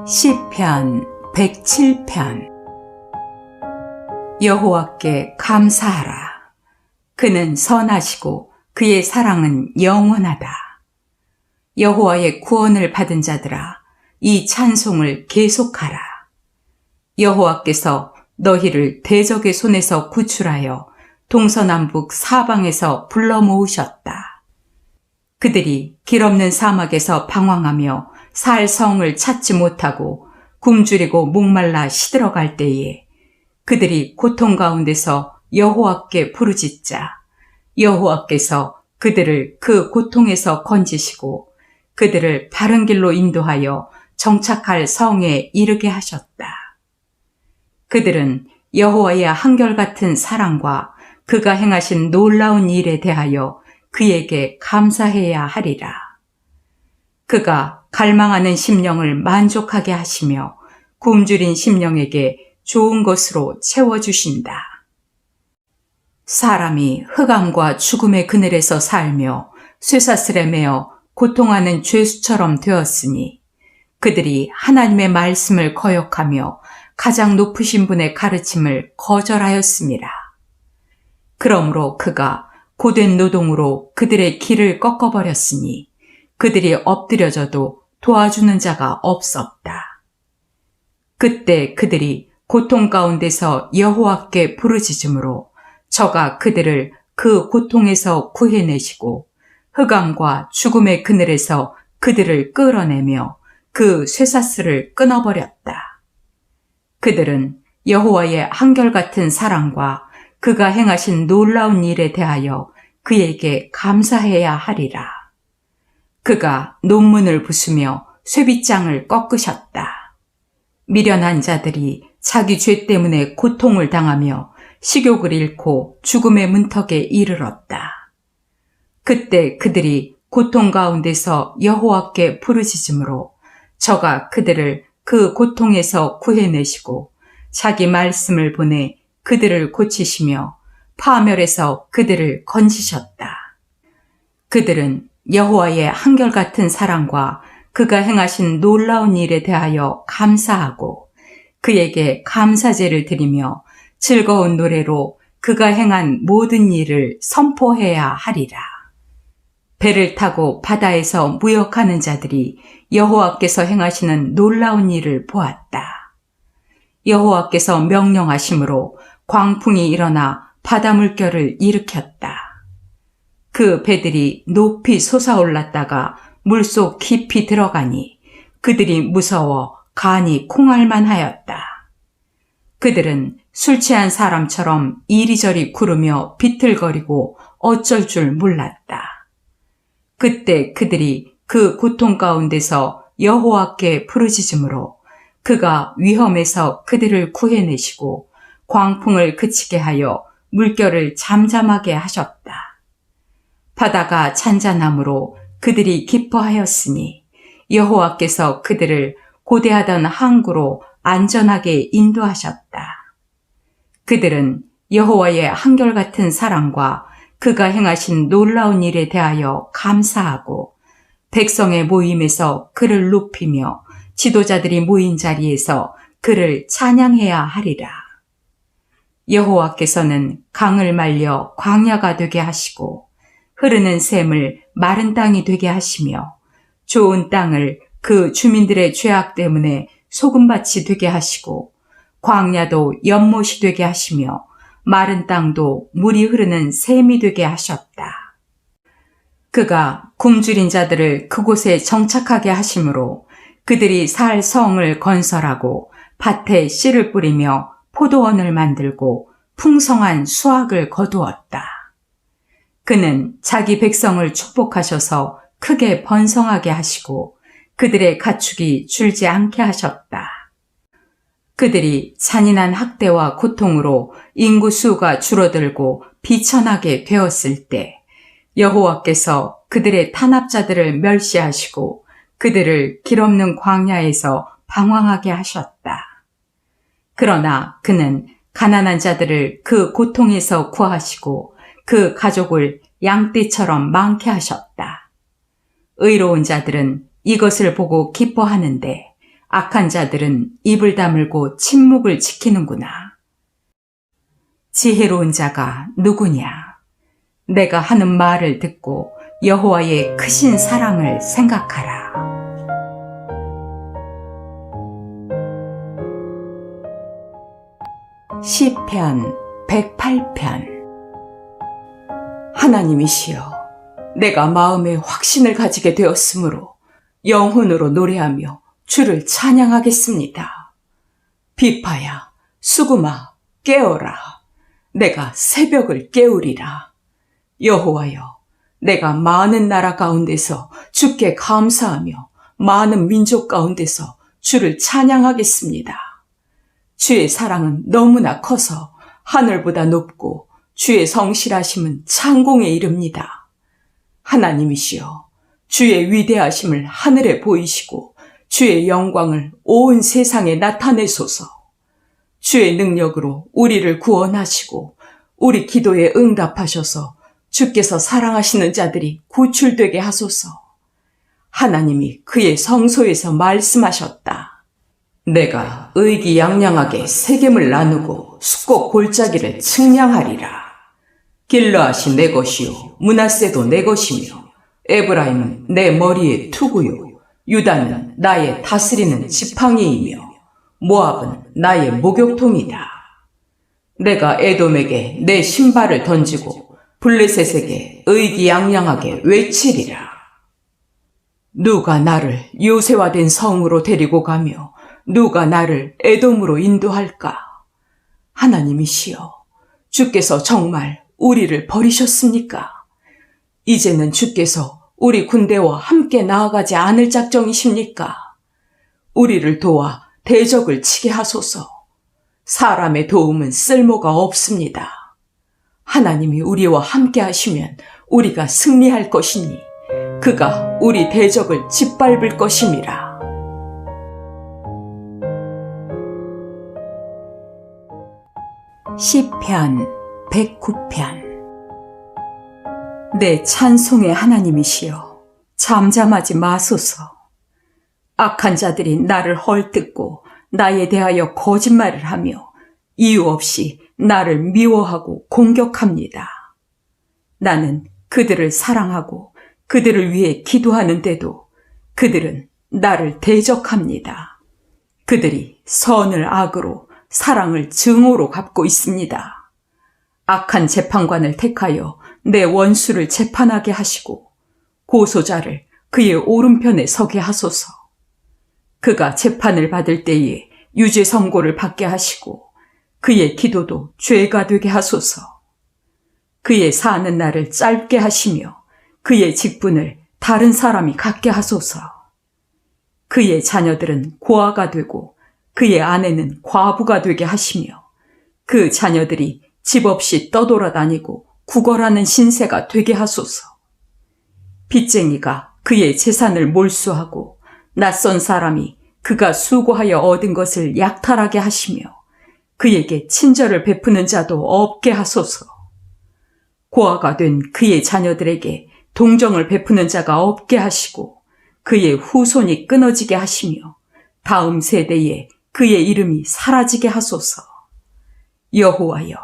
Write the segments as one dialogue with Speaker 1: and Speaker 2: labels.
Speaker 1: 시편 107편. 여호와께 감사하라. 그는 선하시고 그의 사랑은 영원하다. 여호와의 구원을 받은 자들아, 이 찬송을 계속하라. 여호와께서 너희를 대적의 손에서 구출하여 동서남북 사방에서 불러 모으셨다. 그들이 길 없는 사막에서 방황하며 살 성을 찾지 못하고 굶주리고 목말라 시들어갈 때에 그들이 고통 가운데서 여호와께 부르짖자 여호와께서 그들을 그 고통에서 건지시고 그들을 바른 길로 인도하여 정착할 성에 이르게 하셨다. 그들은 여호와의 한결같은 사랑과 그가 행하신 놀라운 일에 대하여 그에게 감사해야 하리라. 그가 갈망하는 심령을 만족하게 하시며 굶주린 심령에게 좋은 것으로 채워주신다. 사람이 흑암과 죽음의 그늘에서 살며 쇠사슬에 매어 고통하는 죄수처럼 되었으니 그들이 하나님의 말씀을 거역하며 가장 높으신 분의 가르침을 거절하였습니다. 그러므로 그가 고된 노동으로 그들의 길을 꺾어버렸으니 그들이 엎드려져도 도와주는 자가 없었다. 그때 그들이 고통 가운데서 여호와께 부르짖음으로 저가 그들을 그 고통에서 구해내시고 흑암과 죽음의 그늘에서 그들을 끌어내며 그 쇠사슬을 끊어버렸다. 그들은 여호와의 한결같은 사랑과 그가 행하신 놀라운 일에 대하여 그에게 감사해야 하리라. 그가 논문을 부수며 쇠빗장을 꺾으셨다. 미련한 자들이 자기 죄 때문에 고통을 당하며 식욕을 잃고 죽음의 문턱에 이르렀다. 그때 그들이 고통 가운데서 여호와께 부르짖음으로 저가 그들을 그 고통에서 구해내시고 자기 말씀을 보내 그들을 고치시며 파멸에서 그들을 건지셨다. 그들은 여호와의 한결같은 사랑과 그가 행하신 놀라운 일에 대하여 감사하고 그에게 감사제를 드리며 즐거운 노래로 그가 행한 모든 일을 선포해야 하리라. 배를 타고 바다에서 무역하는 자들이 여호와께서 행하시는 놀라운 일을 보았다. 여호와께서 명령하심으로 광풍이 일어나 바다 물결을 일으켰다. 그 배들이 높이 솟아올랐다가 물속 깊이 들어가니 그들이 무서워 간이 콩알만 하였다. 그들은 술 취한 사람처럼 이리저리 구르며 비틀거리고 어쩔 줄 몰랐다. 그때 그들이 그 고통 가운데서 여호와께 부르짖음으로 그가 위험에서 그들을 구해내시고 광풍을 그치게 하여 물결을 잠잠하게 하셨다. 바다가 잔잔함으로 그들이 기뻐하였으니 여호와께서 그들을 고대하던 항구로 안전하게 인도하셨다. 그들은 여호와의 한결같은 사랑과 그가 행하신 놀라운 일에 대하여 감사하고 백성의 모임에서 그를 높이며 지도자들이 모인 자리에서 그를 찬양해야 하리라. 여호와께서는 강을 말려 광야가 되게 하시고 흐르는 샘을 마른 땅이 되게 하시며 좋은 땅을 그 주민들의 죄악 때문에 소금밭이 되게 하시고 광야도 연못이 되게 하시며 마른 땅도 물이 흐르는 샘이 되게 하셨다. 그가 굶주린 자들을 그곳에 정착하게 하심으로 그들이 살 성을 건설하고 밭에 씨를 뿌리며 포도원을 만들고 풍성한 수확을 거두었다. 그는 자기 백성을 축복하셔서 크게 번성하게 하시고 그들의 가축이 줄지 않게 하셨다. 그들이 잔인한 학대와 고통으로 인구 수가 줄어들고 비천하게 되었을 때 여호와께서 그들의 탄압자들을 멸시하시고 그들을 길 없는 광야에서 방황하게 하셨다. 그러나 그는 가난한 자들을 그 고통에서 구하시고 그 가족을 양떼처럼 많게 하셨다. 의로운 자들은 이것을 보고 기뻐하는데 악한 자들은 입을 다물고 침묵을 지키는구나. 지혜로운 자가 누구냐? 내가 하는 말을 듣고 여호와의 크신 사랑을 생각하라. 시편 108편. 하나님이시여, 내가 마음에 확신을 가지게 되었으므로 영혼으로 노래하며 주를 찬양하겠습니다. 비파야, 수금아, 깨어라. 내가 새벽을 깨우리라. 여호와여, 내가 많은 나라 가운데서 주께 감사하며 많은 민족 가운데서 주를 찬양하겠습니다. 주의 사랑은 너무나 커서 하늘보다 높고 주의 성실하심은 창공에 이릅니다. 하나님이시여, 주의 위대하심을 하늘에 보이시고 주의 영광을 온 세상에 나타내소서. 주의 능력으로 우리를 구원하시고 우리 기도에 응답하셔서 주께서 사랑하시는 자들이 구출되게 하소서. 하나님이 그의 성소에서 말씀하셨다. 내가 의기양양하게 세겜을 나누고 숙곡 골짜기를 측량하리라. 길르앗이 내 것이요 므낫세도 내 것이며 에브라임은 내 머리의 투구요 유다는 나의 다스리는 지팡이이며 모압은 나의 목욕통이다. 내가 에돔에게 내 신발을 던지고 블레셋에게 의기양양하게 외치리라. 누가 나를 요새화된 성으로 데리고 가며 누가 나를 에돔으로 인도할까? 하나님이시여, 주께서 정말 우리를 버리셨습니까? 이제는 주께서 우리 군대와 함께 나아가지 않을 작정이십니까? 우리를 도와 대적을 치게 하소서. 사람의 도움은 쓸모가 없습니다. 하나님이 우리와 함께 하시면 우리가 승리할 것이니 그가 우리 대적을 짓밟을 것임이라. 시편 109편. 내 찬송의 하나님이시여, 잠잠하지 마소서. 악한 자들이 나를 헐뜯고 나에 대하여 거짓말을 하며 이유 없이 나를 미워하고 공격합니다. 나는 그들을 사랑하고 그들을 위해 기도하는데도 그들은 나를 대적합니다. 그들이 선을 악으로 사랑을 증오로 갚고 있습니다. 악한 재판관을 택하여 내 원수를 재판하게 하시고 고소자를 그의 오른편에 서게 하소서. 그가 재판을 받을 때에 유죄 선고를 받게 하시고 그의 기도도 죄가 되게 하소서. 그의 사는 날을 짧게 하시며 그의 직분을 다른 사람이 갖게 하소서. 그의 자녀들은 고아가 되고 그의 아내는 과부가 되게 하시며 그 자녀들이 집 없이 떠돌아다니고 구걸하는 신세가 되게 하소서. 빚쟁이가 그의 재산을 몰수하고 낯선 사람이 그가 수고하여 얻은 것을 약탈하게 하시며 그에게 친절을 베푸는 자도 없게 하소서. 고아가 된 그의 자녀들에게 동정을 베푸는 자가 없게 하시고 그의 후손이 끊어지게 하시며 다음 세대에 그의 이름이 사라지게 하소서. 여호와여,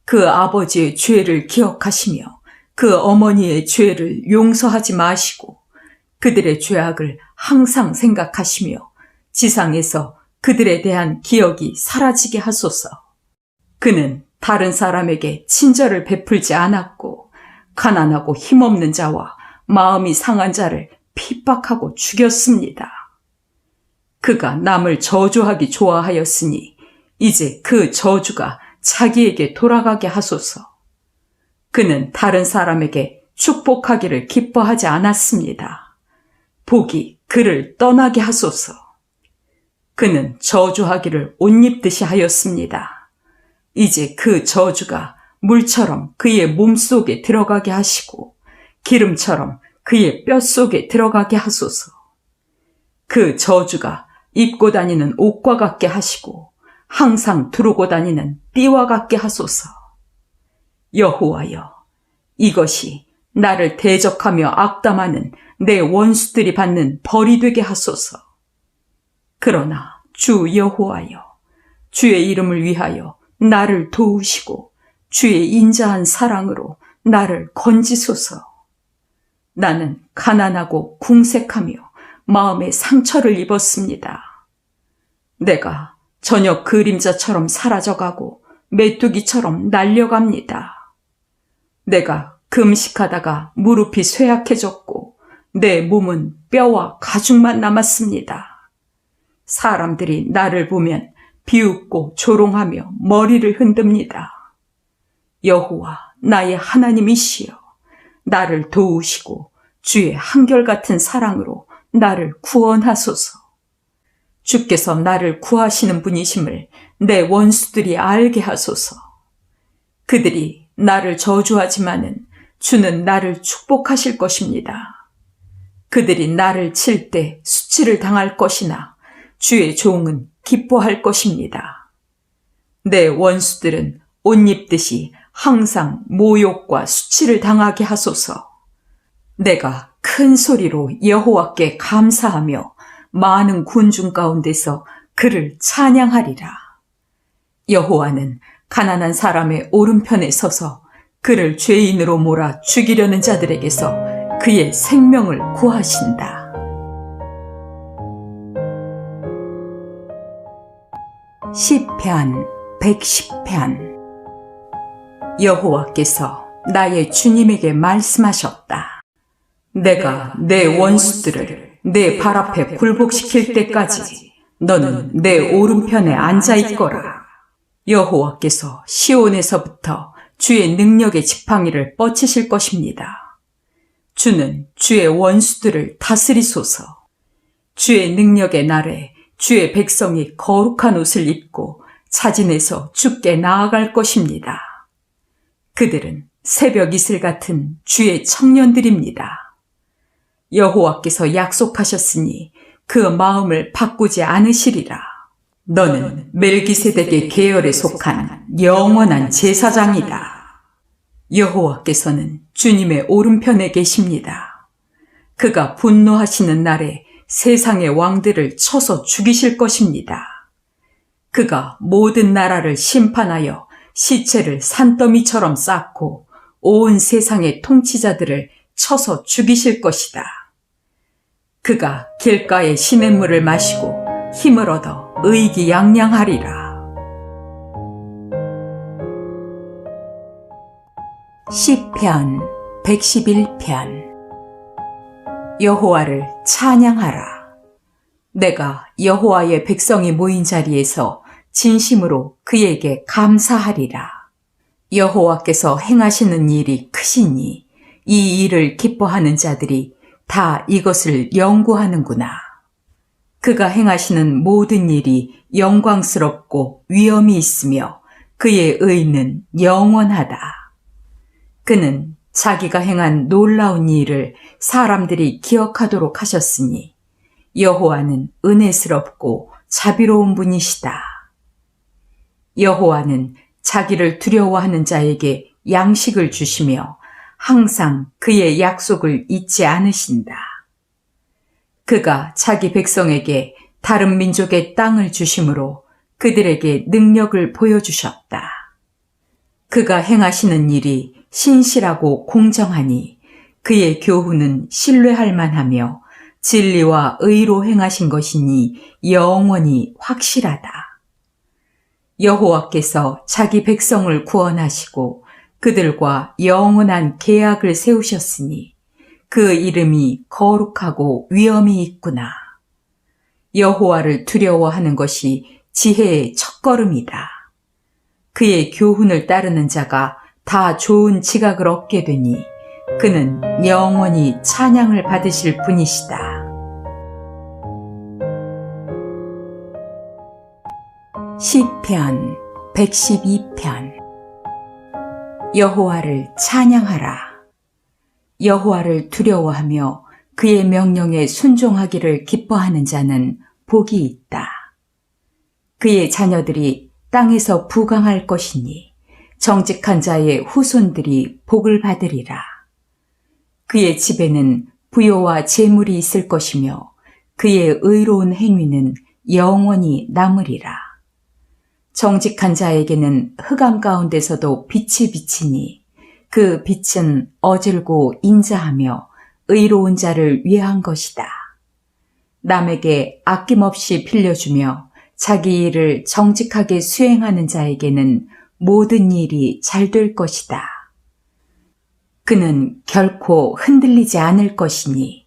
Speaker 1: 그 아버지의 죄를 기억하시며 그 어머니의 죄를 용서하지 마시고 그들의 죄악을 항상 생각하시며 지상에서 그들에 대한 기억이 사라지게 하소서. 그는 다른 사람에게 친절을 베풀지 않았고 가난하고 힘없는 자와 마음이 상한 자를 핍박하고 죽였습니다. 그가 남을 저주하기 좋아하였으니 이제 그 저주가 자기에게 돌아가게 하소서. 그는 다른 사람에게 축복하기를 기뻐하지 않았습니다. 복이 그를 떠나게 하소서. 그는 저주하기를 옷 입듯이 하였습니다. 이제 그 저주가 물처럼 그의 몸속에 들어가게 하시고 기름처럼 그의 뼛속에 들어가게 하소서. 그 저주가 입고 다니는 옷과 같게 하시고 항상 두르고 다니는 띠와 같게 하소서. 여호와여, 이것이 나를 대적하며 악담하는 내 원수들이 받는 벌이 되게 하소서. 그러나 주 여호와여, 주의 이름을 위하여 나를 도우시고 주의 인자한 사랑으로 나를 건지소서. 나는 가난하고 궁색하며 마음에 상처를 입었습니다. 내가 저녁 그림자처럼 사라져가고 메뚜기처럼 날려갑니다. 내가 금식하다가 무릎이 쇠약해졌고 내 몸은 뼈와 가죽만 남았습니다. 사람들이 나를 보면 비웃고 조롱하며 머리를 흔듭니다. 여호와 나의 하나님이시여, 나를 도우시고 주의 한결같은 사랑으로 나를 구원하소서. 주께서 나를 구하시는 분이심을 내 원수들이 알게 하소서. 그들이 나를 저주하지만은 주는 나를 축복하실 것입니다. 그들이 나를 칠 때 수치를 당할 것이나 주의 종은 기뻐할 것입니다. 내 원수들은 옷 입듯이 항상 모욕과 수치를 당하게 하소서. 내가 큰 소리로 여호와께 감사하며 많은 군중 가운데서 그를 찬양하리라. 여호와는 가난한 사람의 오른편에 서서 그를 죄인으로 몰아 죽이려는 자들에게서 그의 생명을 구하신다. 시편 110편. 여호와께서 나의 주님에게 말씀하셨다. 내가 내 원수들을 내 발 앞에 굴복시킬 때까지 너는 내 오른편에 앉아 있거라. 여호와께서 시온에서부터 주의 능력의 지팡이를 뻗치실 것입니다. 주는 주의 원수들을 다스리소서. 주의 능력의 날에 주의 백성이 거룩한 옷을 입고 차진해서 주께 나아갈 것입니다. 그들은 새벽 이슬 같은 주의 청년들입니다. 여호와께서 약속하셨으니 그 마음을 바꾸지 않으시리라. 너는 멜기세덱의 계열에 속한 영원한 제사장이다. 여호와께서는 주님의 오른편에 계십니다. 그가 분노하시는 날에 세상의 왕들을 쳐서 죽이실 것입니다. 그가 모든 나라를 심판하여 시체를 산더미처럼 쌓고 온 세상의 통치자들을 쳐서 죽이실 것이다. 그가 길가의 시냇물을 마시고 힘을 얻어 의기양양하리라. 시편 111편. 여호와를 찬양하라. 내가 여호와의 백성이 모인 자리에서 진심으로 그에게 감사하리라. 여호와께서 행하시는 일이 크시니 이 일을 기뻐하는 자들이 다 이것을 연구하는구나. 그가 행하시는 모든 일이 영광스럽고 위엄이 있으며 그의 의는 영원하다. 그는 자기가 행한 놀라운 일을 사람들이 기억하도록 하셨으니 여호와는 은혜스럽고 자비로운 분이시다. 여호와는 자기를 두려워하는 자에게 양식을 주시며 항상 그의 약속을 잊지 않으신다. 그가 자기 백성에게 다른 민족의 땅을 주심으로 그들에게 능력을 보여주셨다. 그가 행하시는 일이 신실하고 공정하니 그의 교훈은 신뢰할 만하며 진리와 의로 행하신 것이니 영원히 확실하다. 여호와께서 자기 백성을 구원하시고 그들과 영원한 계약을 세우셨으니 그 이름이 거룩하고 위엄이 있구나. 여호와를 두려워하는 것이 지혜의 첫걸음이다. 그의 교훈을 따르는 자가 다 좋은 지각을 얻게 되니 그는 영원히 찬양을 받으실 분이시다. 시편 112편. 여호와를 찬양하라. 여호와를 두려워하며 그의 명령에 순종하기를 기뻐하는 자는 복이 있다. 그의 자녀들이 땅에서 부강할 것이니 정직한 자의 후손들이 복을 받으리라. 그의 집에는 부요와 재물이 있을 것이며 그의 의로운 행위는 영원히 남으리라. 정직한 자에게는 흑암 가운데서도 빛이 비치니 그 빛은 어질고 인자하며 의로운 자를 위한 것이다. 남에게 아낌없이 빌려주며 자기 일을 정직하게 수행하는 자에게는 모든 일이 잘 될 것이다. 그는 결코 흔들리지 않을 것이니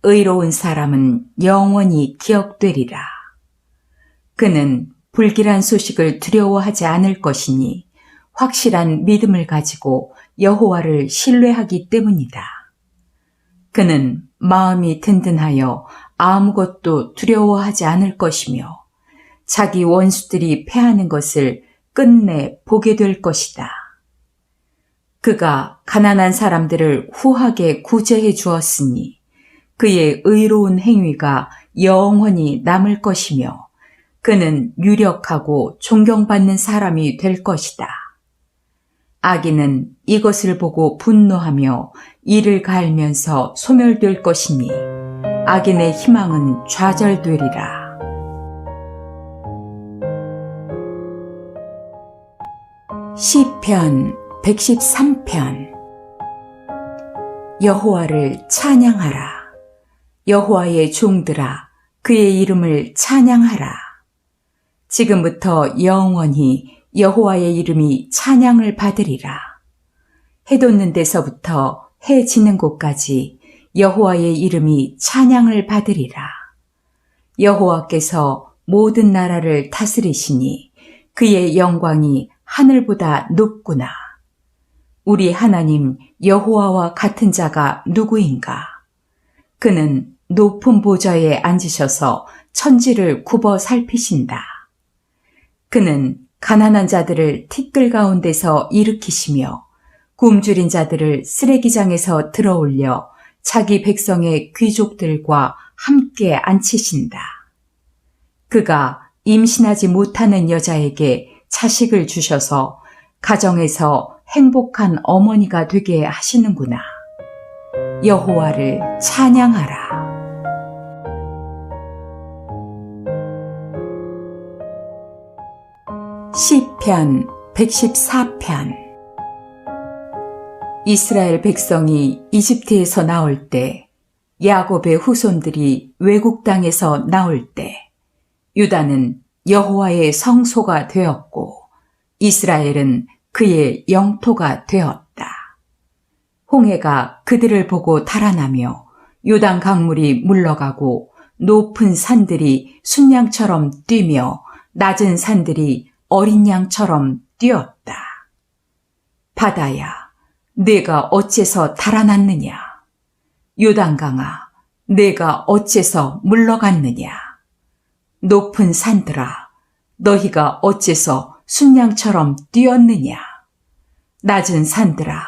Speaker 1: 의로운 사람은 영원히 기억되리라. 그는 불길한 소식을 두려워하지 않을 것이니 확실한 믿음을 가지고 여호와를 신뢰하기 때문이다. 그는 마음이 든든하여 아무것도 두려워하지 않을 것이며 자기 원수들이 패하는 것을 끝내 보게 될 것이다. 그가 가난한 사람들을 후하게 구제해 주었으니 그의 의로운 행위가 영원히 남을 것이며 그는 유력하고 존경받는 사람이 될 것이다. 악인은 이것을 보고 분노하며 이를 갈면서 소멸될 것이니 악인의 희망은 좌절되리라. 시편 113편. 여호와를 찬양하라. 여호와의 종들아, 그의 이름을 찬양하라. 지금부터 영원히 여호와의 이름이 찬양을 받으리라. 해 돋는 데서부터 해 지는 곳까지 여호와의 이름이 찬양을 받으리라. 여호와께서 모든 나라를 다스리시니 그의 영광이 하늘보다 높구나. 우리 하나님 여호와와 같은 자가 누구인가? 그는 높은 보좌에 앉으셔서 천지를 굽어 살피신다. 그는 가난한 자들을 티끌 가운데서 일으키시며 굶주린 자들을 쓰레기장에서 들어올려 자기 백성의 귀족들과 함께 앉히신다. 그가 임신하지 못하는 여자에게 자식을 주셔서 가정에서 행복한 어머니가 되게 하시는구나. 여호와를 찬양하라. 시편 114편. 이스라엘 백성이 이집트에서 나올 때, 야곱의 후손들이 외국 땅에서 나올 때, 유다는 여호와의 성소가 되었고 이스라엘은 그의 영토가 되었다. 홍해가 그들을 보고 달아나며 요단 강물이 물러가고 높은 산들이 순양처럼 뛰며 낮은 산들이 어린 양처럼 뛰었다. 바다야, 내가 어째서 달아났느냐? 요단강아, 내가 어째서 물러갔느냐? 높은 산들아, 너희가 어째서 순양처럼 뛰었느냐? 낮은 산들아,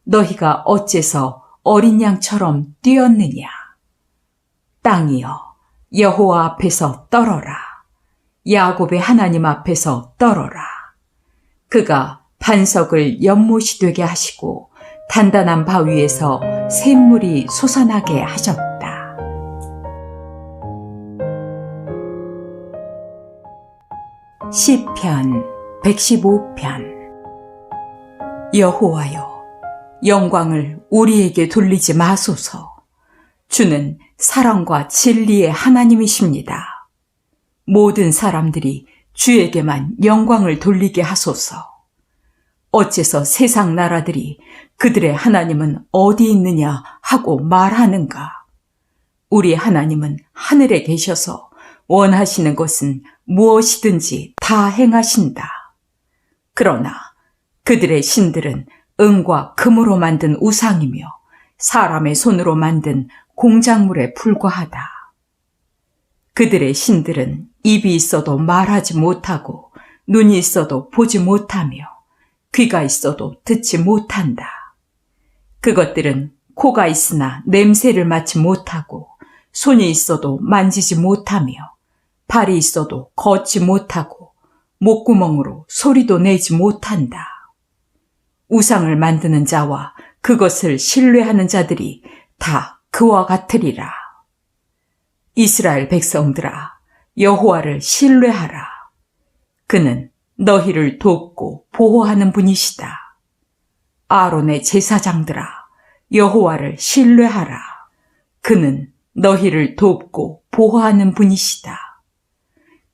Speaker 1: 너희가 어째서 어린 양처럼 뛰었느냐? 땅이여, 여호와 앞에서 떨어라. 야곱의 하나님 앞에서 떨어라. 그가 반석을 연못이 되게 하시고 단단한 바위에서 샘물이 솟아나게 하셨다. 시편 115편. 여호와여, 영광을 우리에게 돌리지 마소서. 주는 사랑과 진리의 하나님이십니다. 모든 사람들이 주에게만 영광을 돌리게 하소서. 어째서 세상 나라들이 그들의 하나님은 어디 있느냐 하고 말하는가? 우리 하나님은 하늘에 계셔서 원하시는 것은 무엇이든지 다 행하신다. 그러나 그들의 신들은 은과 금으로 만든 우상이며 사람의 손으로 만든 공작물에 불과하다. 그들의 신들은 입이 있어도 말하지 못하고 눈이 있어도 보지 못하며 귀가 있어도 듣지 못한다. 그것들은 코가 있으나 냄새를 맡지 못하고 손이 있어도 만지지 못하며 발이 있어도 걷지 못하고 목구멍으로 소리도 내지 못한다. 우상을 만드는 자와 그것을 신뢰하는 자들이 다 그와 같으리라. 이스라엘 백성들아, 여호와를 신뢰하라. 그는 너희를 돕고 보호하는 분이시다. 아론의 제사장들아, 여호와를 신뢰하라. 그는 너희를 돕고 보호하는 분이시다.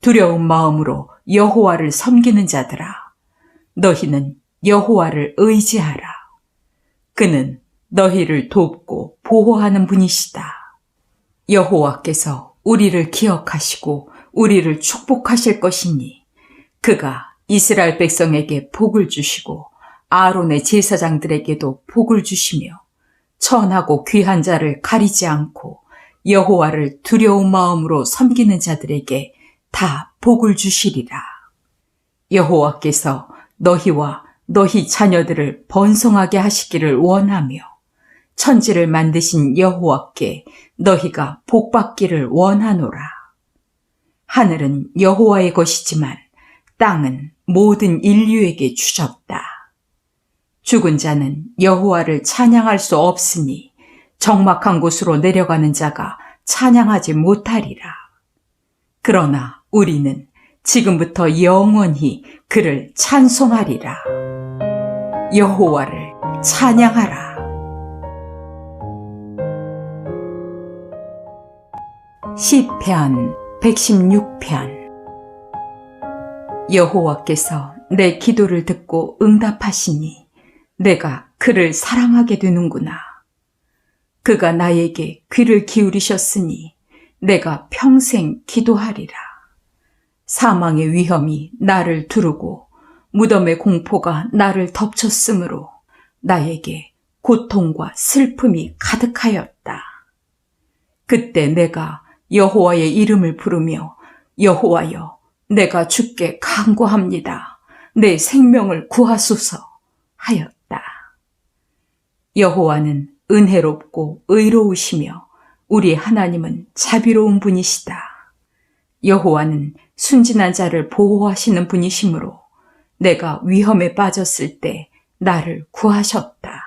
Speaker 1: 두려운 마음으로 여호와를 섬기는 자들아, 너희는 여호와를 의지하라. 그는 너희를 돕고 보호하는 분이시다. 여호와께서 우리를 기억하시고 우리를 축복하실 것이니 그가 이스라엘 백성에게 복을 주시고 아론의 제사장들에게도 복을 주시며 천하고 귀한 자를 가리지 않고 여호와를 두려운 마음으로 섬기는 자들에게 다 복을 주시리라. 여호와께서 너희와 너희 자녀들을 번성하게 하시기를 원하며 천지를 만드신 여호와께 너희가 복받기를 원하노라. 하늘은 여호와의 것이지만 땅은 모든 인류에게 주셨다. 죽은 자는 여호와를 찬양할 수 없으니 적막한 곳으로 내려가는 자가 찬양하지 못하리라. 그러나 우리는 지금부터 영원히 그를 찬송하리라. 여호와를 찬양하라. 시편 116편. 여호와께서 내 기도를 듣고 응답하시니 내가 그를 사랑하게 되는구나. 그가 나에게 귀를 기울이셨으니 내가 평생 기도하리라. 사망의 위험이 나를 두르고 무덤의 공포가 나를 덮쳤으므로 나에게 고통과 슬픔이 가득하였다. 그때 내가 여호와의 이름을 부르며 여호와여, 내가 주께 간구합니다. 내 생명을 구하소서 하였다. 여호와는 은혜롭고 의로우시며 우리 하나님은 자비로운 분이시다. 여호와는 순진한 자를 보호하시는 분이시므로 내가 위험에 빠졌을 때 나를 구하셨다.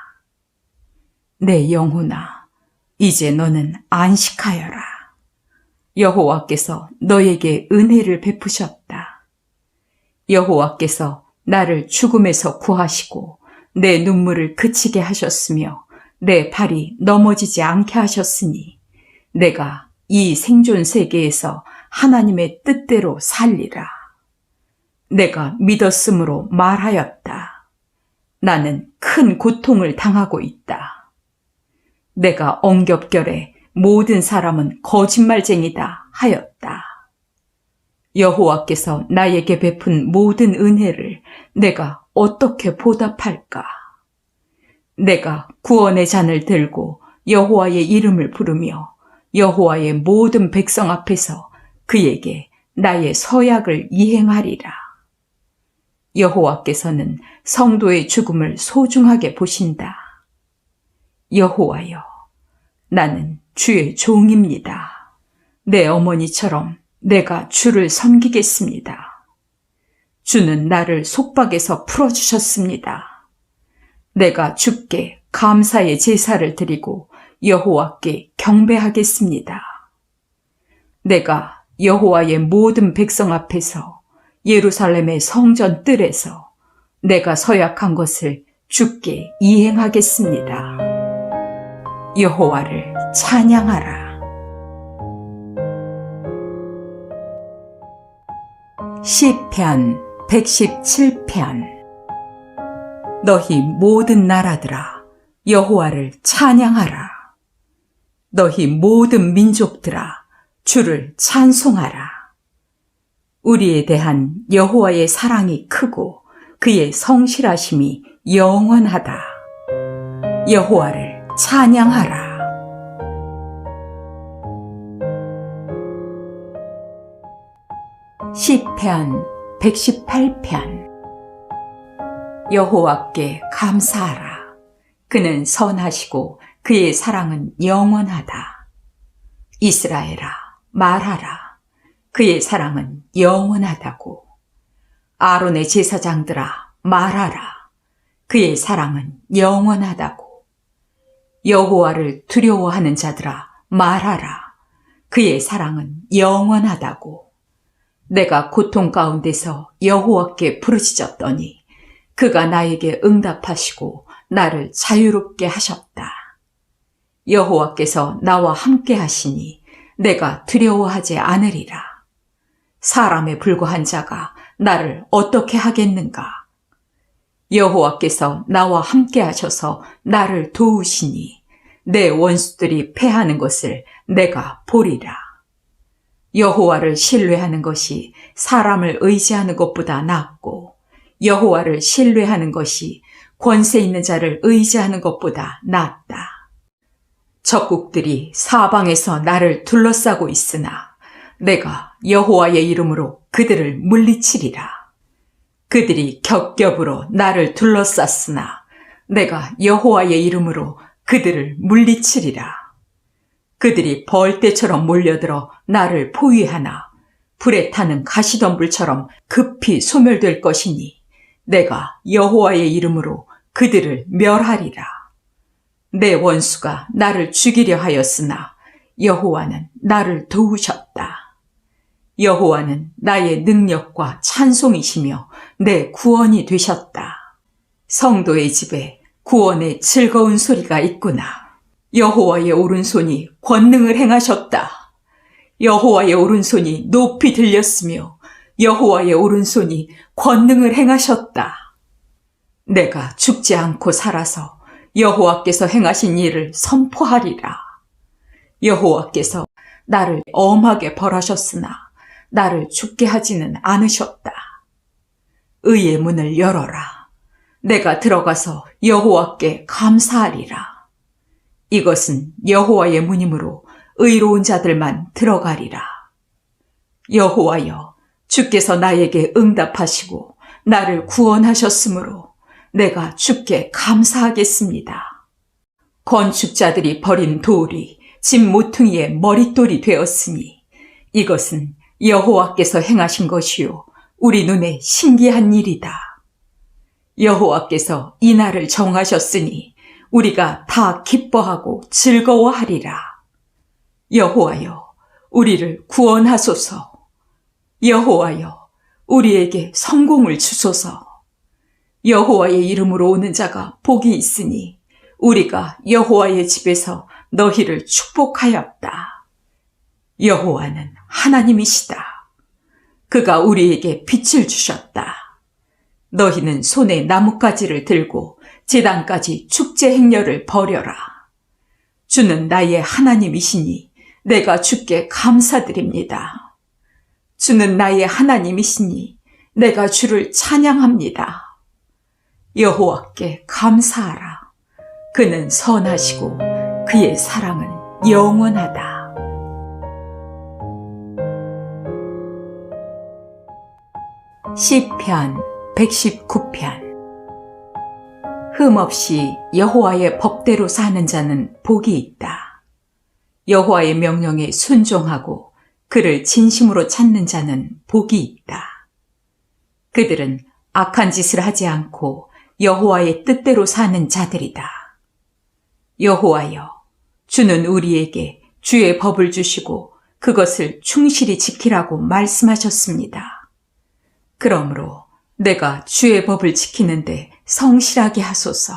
Speaker 1: 내 영혼아, 이제 너는 안식하여라. 여호와께서 너에게 은혜를 베푸셨다. 여호와께서 나를 죽음에서 구하시고 내 눈물을 그치게 하셨으며 내 발이 넘어지지 않게 하셨으니 내가 이 생존 세계에서 하나님의 뜻대로 살리라. 내가 믿었으므로 말하였다. 나는 큰 고통을 당하고 있다. 내가 엉겹결에 모든 사람은 거짓말쟁이다 하였다. 여호와께서 나에게 베푼 모든 은혜를 내가 어떻게 보답할까? 내가 구원의 잔을 들고 여호와의 이름을 부르며 여호와의 모든 백성 앞에서 그에게 나의 서약을 이행하리라. 여호와께서는 성도의 죽음을 소중하게 보신다. 여호와여, 나는 주의 종입니다. 내 어머니처럼 내가 주를 섬기겠습니다. 주는 나를 속박에서 풀어주셨습니다. 내가 주께 감사의 제사를 드리고 여호와께 경배하겠습니다. 내가 여호와의 모든 백성 앞에서 예루살렘의 성전 뜰에서 내가 서약한 것을 주께 이행하겠습니다. 여호와를 찬양하라. 시편 117편. 너희 모든 나라들아, 여호와를 찬양하라. 너희 모든 민족들아, 주를 찬송하라. 우리에 대한 여호와의 사랑이 크고 그의 성실하심이 영원하다. 여호와를 찬양하라. 시편 118편. 여호와께 감사하라. 그는 선하시고 그의 사랑은 영원하다. 이스라엘아, 말하라. 그의 사랑은 영원하다고. 아론의 제사장들아, 말하라. 그의 사랑은 영원하다고. 여호와를 두려워하는 자들아, 말하라. 그의 사랑은 영원하다고. 내가 고통 가운데서 여호와께 부르짖었더니 그가 나에게 응답하시고 나를 자유롭게 하셨다. 여호와께서 나와 함께 하시니 내가 두려워하지 않으리라. 사람에 불과한 자가 나를 어떻게 하겠는가? 여호와께서 나와 함께 하셔서 나를 도우시니 내 원수들이 패하는 것을 내가 보리라. 여호와를 신뢰하는 것이 사람을 의지하는 것보다 낫고 여호와를 신뢰하는 것이 권세 있는 자를 의지하는 것보다 낫다. 적국들이 사방에서 나를 둘러싸고 있으나 내가 여호와의 이름으로 그들을 물리치리라. 그들이 겹겹으로 나를 둘러쌌으나 내가 여호와의 이름으로 그들을 물리치리라. 그들이 벌떼처럼 몰려들어 나를 포위하나 불에 타는 가시덤불처럼 급히 소멸될 것이니 내가 여호와의 이름으로 그들을 멸하리라. 내 원수가 나를 죽이려 하였으나 여호와는 나를 도우셨다. 여호와는 나의 능력과 찬송이시며 내 구원이 되셨다. 성도의 집에 구원의 즐거운 소리가 있구나. 여호와의 오른손이 권능을 행하셨다. 여호와의 오른손이 높이 들렸으며 여호와의 오른손이 권능을 행하셨다. 내가 죽지 않고 살아서 여호와께서 행하신 일을 선포하리라. 여호와께서 나를 엄하게 벌하셨으나 나를 죽게 하지는 않으셨다. 의의 문을 열어라. 내가 들어가서 여호와께 감사하리라. 이것은 여호와의 문이므로 의로운 자들만 들어가리라. 여호와여, 주께서 나에게 응답하시고 나를 구원하셨으므로 내가 주께 감사하겠습니다. 건축자들이 버린 돌이 집 모퉁이의 머릿돌이 되었으니 이것은 여호와께서 행하신 것이요 우리 눈에 신기한 일이다. 여호와께서 이 날을 정하셨으니 우리가 다 기뻐하고 즐거워하리라. 여호와여, 우리를 구원하소서. 여호와여, 우리에게 성공을 주소서. 여호와의 이름으로 오는 자가 복이 있으니 우리가 여호와의 집에서 너희를 축복하였다. 여호와는 하나님이시다. 그가 우리에게 빛을 주셨다. 너희는 손에 나뭇가지를 들고 제단까지 축제 행렬을 벌여라. 주는 나의 하나님이시니 내가 주께 감사드립니다. 주는 나의 하나님이시니 내가 주를 찬양합니다. 여호와께 감사하라. 그는 선하시고 그의 사랑은 영원하다. 시편 119편. 흠없이 여호와의 법대로 사는 자는 복이 있다. 여호와의 명령에 순종하고 그를 진심으로 찾는 자는 복이 있다. 그들은 악한 짓을 하지 않고 여호와의 뜻대로 사는 자들이다. 여호와여, 주는 우리에게 주의 법을 주시고 그것을 충실히 지키라고 말씀하셨습니다. 그러므로 내가 주의 법을 지키는데 성실하게 하소서.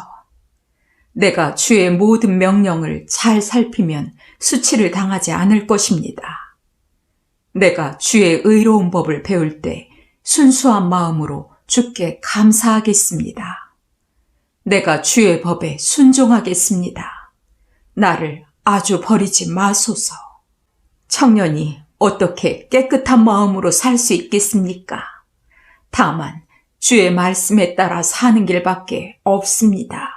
Speaker 1: 내가 주의 모든 명령을 잘 살피면 수치를 당하지 않을 것입니다. 내가 주의 의로운 법을 배울 때 순수한 마음으로 주께 감사하겠습니다. 내가 주의 법에 순종하겠습니다. 나를 아주 버리지 마소서. 청년이 어떻게 깨끗한 마음으로 살 수 있겠습니까? 다만 주의 말씀에 따라 사는 길밖에 없습니다.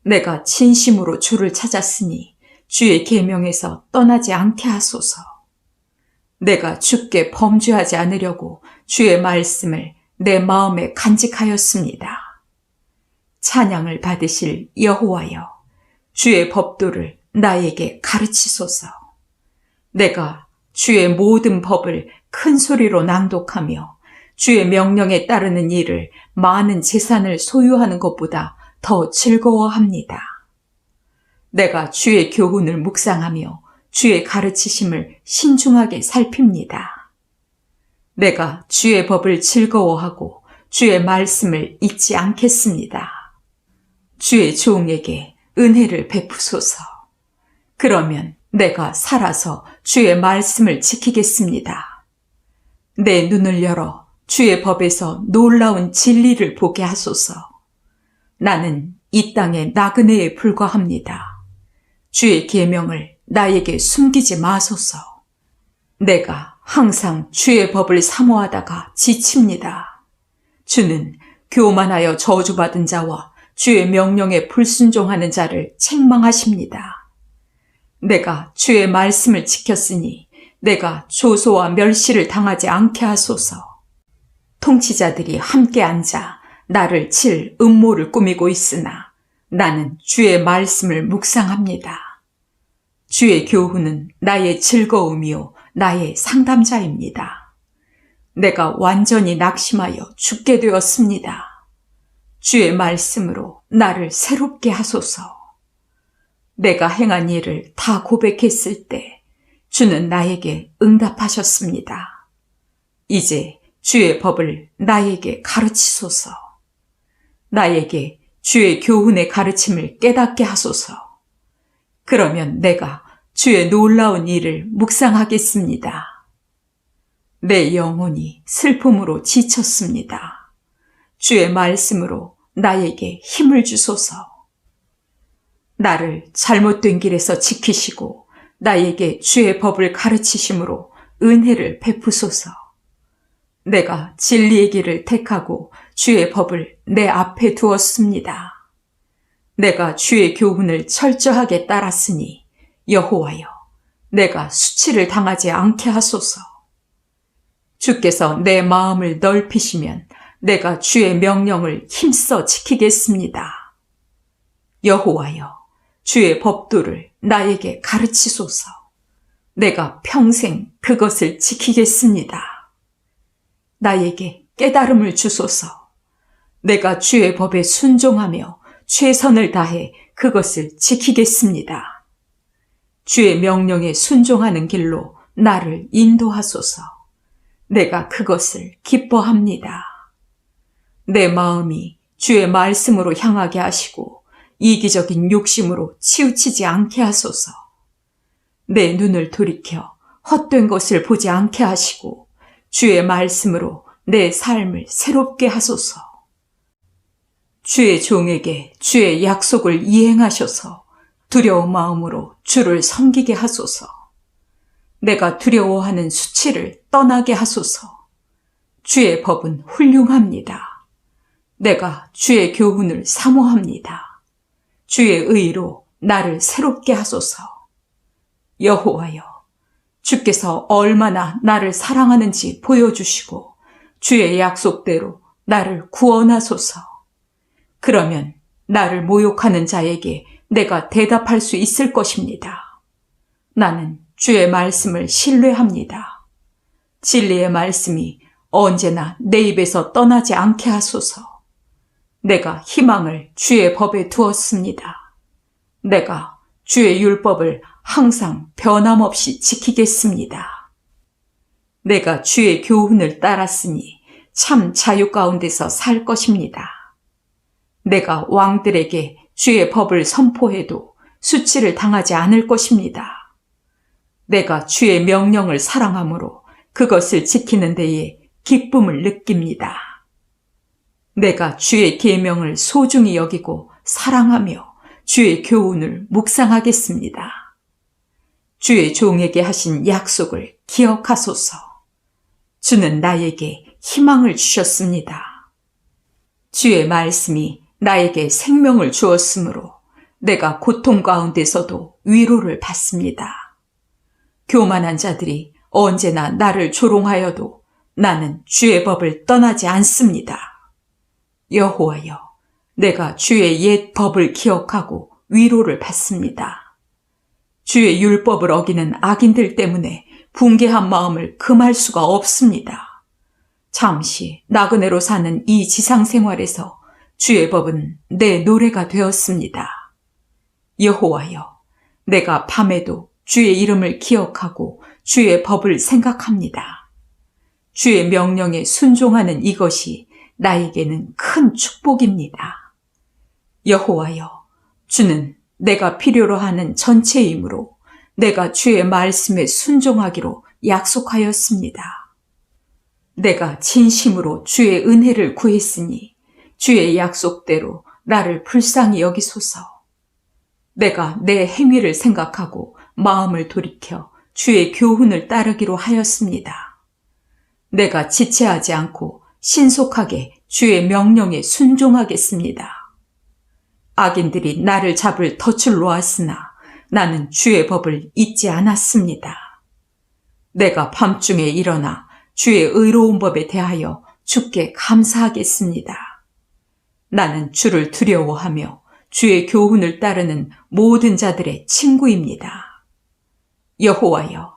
Speaker 1: 내가 진심으로 주를 찾았으니 주의 계명에서 떠나지 않게 하소서. 내가 주께 범죄하지 않으려고 주의 말씀을 내 마음에 간직하였습니다. 찬양을 받으실 여호와여, 주의 법도를 나에게 가르치소서. 내가 주의 모든 법을 큰 소리로 낭독하며 주의 명령에 따르는 일을 많은 재산을 소유하는 것보다 더 즐거워합니다. 내가 주의 교훈을 묵상하며 주의 가르치심을 신중하게 살핍니다. 내가 주의 법을 즐거워하고 주의 말씀을 잊지 않겠습니다. 주의 종에게 은혜를 베푸소서. 그러면 내가 살아서 주의 말씀을 지키겠습니다. 내 눈을 열어 주의 법에서 놀라운 진리를 보게 하소서. 나는 이 땅의 나그네에 불과합니다. 주의 계명을 나에게 숨기지 마소서. 내가 항상 주의 법을 사모하다가 지칩니다. 주는 교만하여 저주받은 자와 주의 명령에 불순종하는 자를 책망하십니다. 내가 주의 말씀을 지켰으니 내가 조소와 멸시를 당하지 않게 하소서. 통치자들이 함께 앉아 나를 칠 음모를 꾸미고 있으나 나는 주의 말씀을 묵상합니다. 주의 교훈은 나의 즐거움이요 나의 상담자입니다. 내가 완전히 낙심하여 죽게 되었습니다. 주의 말씀으로 나를 새롭게 하소서. 내가 행한 일을 다 고백했을 때 주는 나에게 응답하셨습니다. 이제 주의 법을 나에게 가르치소서. 나에게 주의 교훈의 가르침을 깨닫게 하소서. 그러면 내가 주의 놀라운 일을 묵상하겠습니다. 내 영혼이 슬픔으로 지쳤습니다. 주의 말씀으로 나에게 힘을 주소서. 나를 잘못된 길에서 지키시고 나에게 주의 법을 가르치심으로 은혜를 베푸소서. 내가 진리의 길을 택하고 주의 법을 내 앞에 두었습니다. 내가 주의 교훈을 철저하게 따랐으니 여호와여, 내가 수치를 당하지 않게 하소서. 주께서 내 마음을 넓히시면 내가 주의 명령을 힘써 지키겠습니다. 여호와여, 주의 법도를 나에게 가르치소서. 내가 평생 그것을 지키겠습니다. 나에게 깨달음을 주소서. 내가 주의 법에 순종하며 최선을 다해 그것을 지키겠습니다. 주의 명령에 순종하는 길로 나를 인도하소서. 내가 그것을 기뻐합니다. 내 마음이 주의 말씀으로 향하게 하시고 이기적인 욕심으로 치우치지 않게 하소서. 내 눈을 돌이켜 헛된 것을 보지 않게 하시고 주의 말씀으로 내 삶을 새롭게 하소서. 주의 종에게 주의 약속을 이행하셔서 두려운 마음으로 주를 섬기게 하소서. 내가 두려워하는 수치를 떠나게 하소서. 주의 법은 훌륭합니다. 내가 주의 교훈을 사모합니다. 주의 의로 나를 새롭게 하소서. 여호와여, 주께서 얼마나 나를 사랑하는지 보여주시고 주의 약속대로 나를 구원하소서. 그러면 나를 모욕하는 자에게 내가 대답할 수 있을 것입니다. 나는 주의 말씀을 신뢰합니다. 진리의 말씀이 언제나 내 입에서 떠나지 않게 하소서. 내가 희망을 주의 법에 두었습니다. 내가 주의 율법을 항상 변함없이 지키겠습니다. 내가 주의 교훈을 따랐으니 참 자유 가운데서 살 것입니다. 내가 왕들에게 주의 법을 선포해도 수치를 당하지 않을 것입니다. 내가 주의 명령을 사랑함으로 그것을 지키는 데에 기쁨을 느낍니다. 내가 주의 계명을 소중히 여기고 사랑하며 주의 교훈을 묵상하겠습니다. 주의 종에게 하신 약속을 기억하소서. 주는 나에게 희망을 주셨습니다. 주의 말씀이 나에게 생명을 주었으므로 내가 고통 가운데서도 위로를 받습니다. 교만한 자들이 언제나 나를 조롱하여도 나는 주의 법을 떠나지 않습니다. 여호와여, 내가 주의 옛 법을 기억하고 위로를 받습니다. 주의 율법을 어기는 악인들 때문에 붕괴한 마음을 금할 수가 없습니다. 잠시 나그네로 사는 이 지상 생활에서 주의 법은 내 노래가 되었습니다. 여호와여, 내가 밤에도 주의 이름을 기억하고 주의 법을 생각합니다. 주의 명령에 순종하는 이것이 나에게는 큰 축복입니다. 여호와여, 주는 내가 필요로 하는 전체 힘으로 내가 주의 말씀에 순종하기로 약속하였습니다. 내가 진심으로 주의 은혜를 구했으니 주의 약속대로 나를 불쌍히 여기소서. 내가 내 행위를 생각하고 마음을 돌이켜 주의 교훈을 따르기로 하였습니다. 내가 지체하지 않고 신속하게 주의 명령에 순종하겠습니다. 악인들이 나를 잡을 덫을 놓았으나 나는 주의 법을 잊지 않았습니다. 내가 밤중에 일어나 주의 의로운 법에 대하여 주께 감사하겠습니다. 나는 주를 두려워하며 주의 교훈을 따르는 모든 자들의 친구입니다. 여호와여,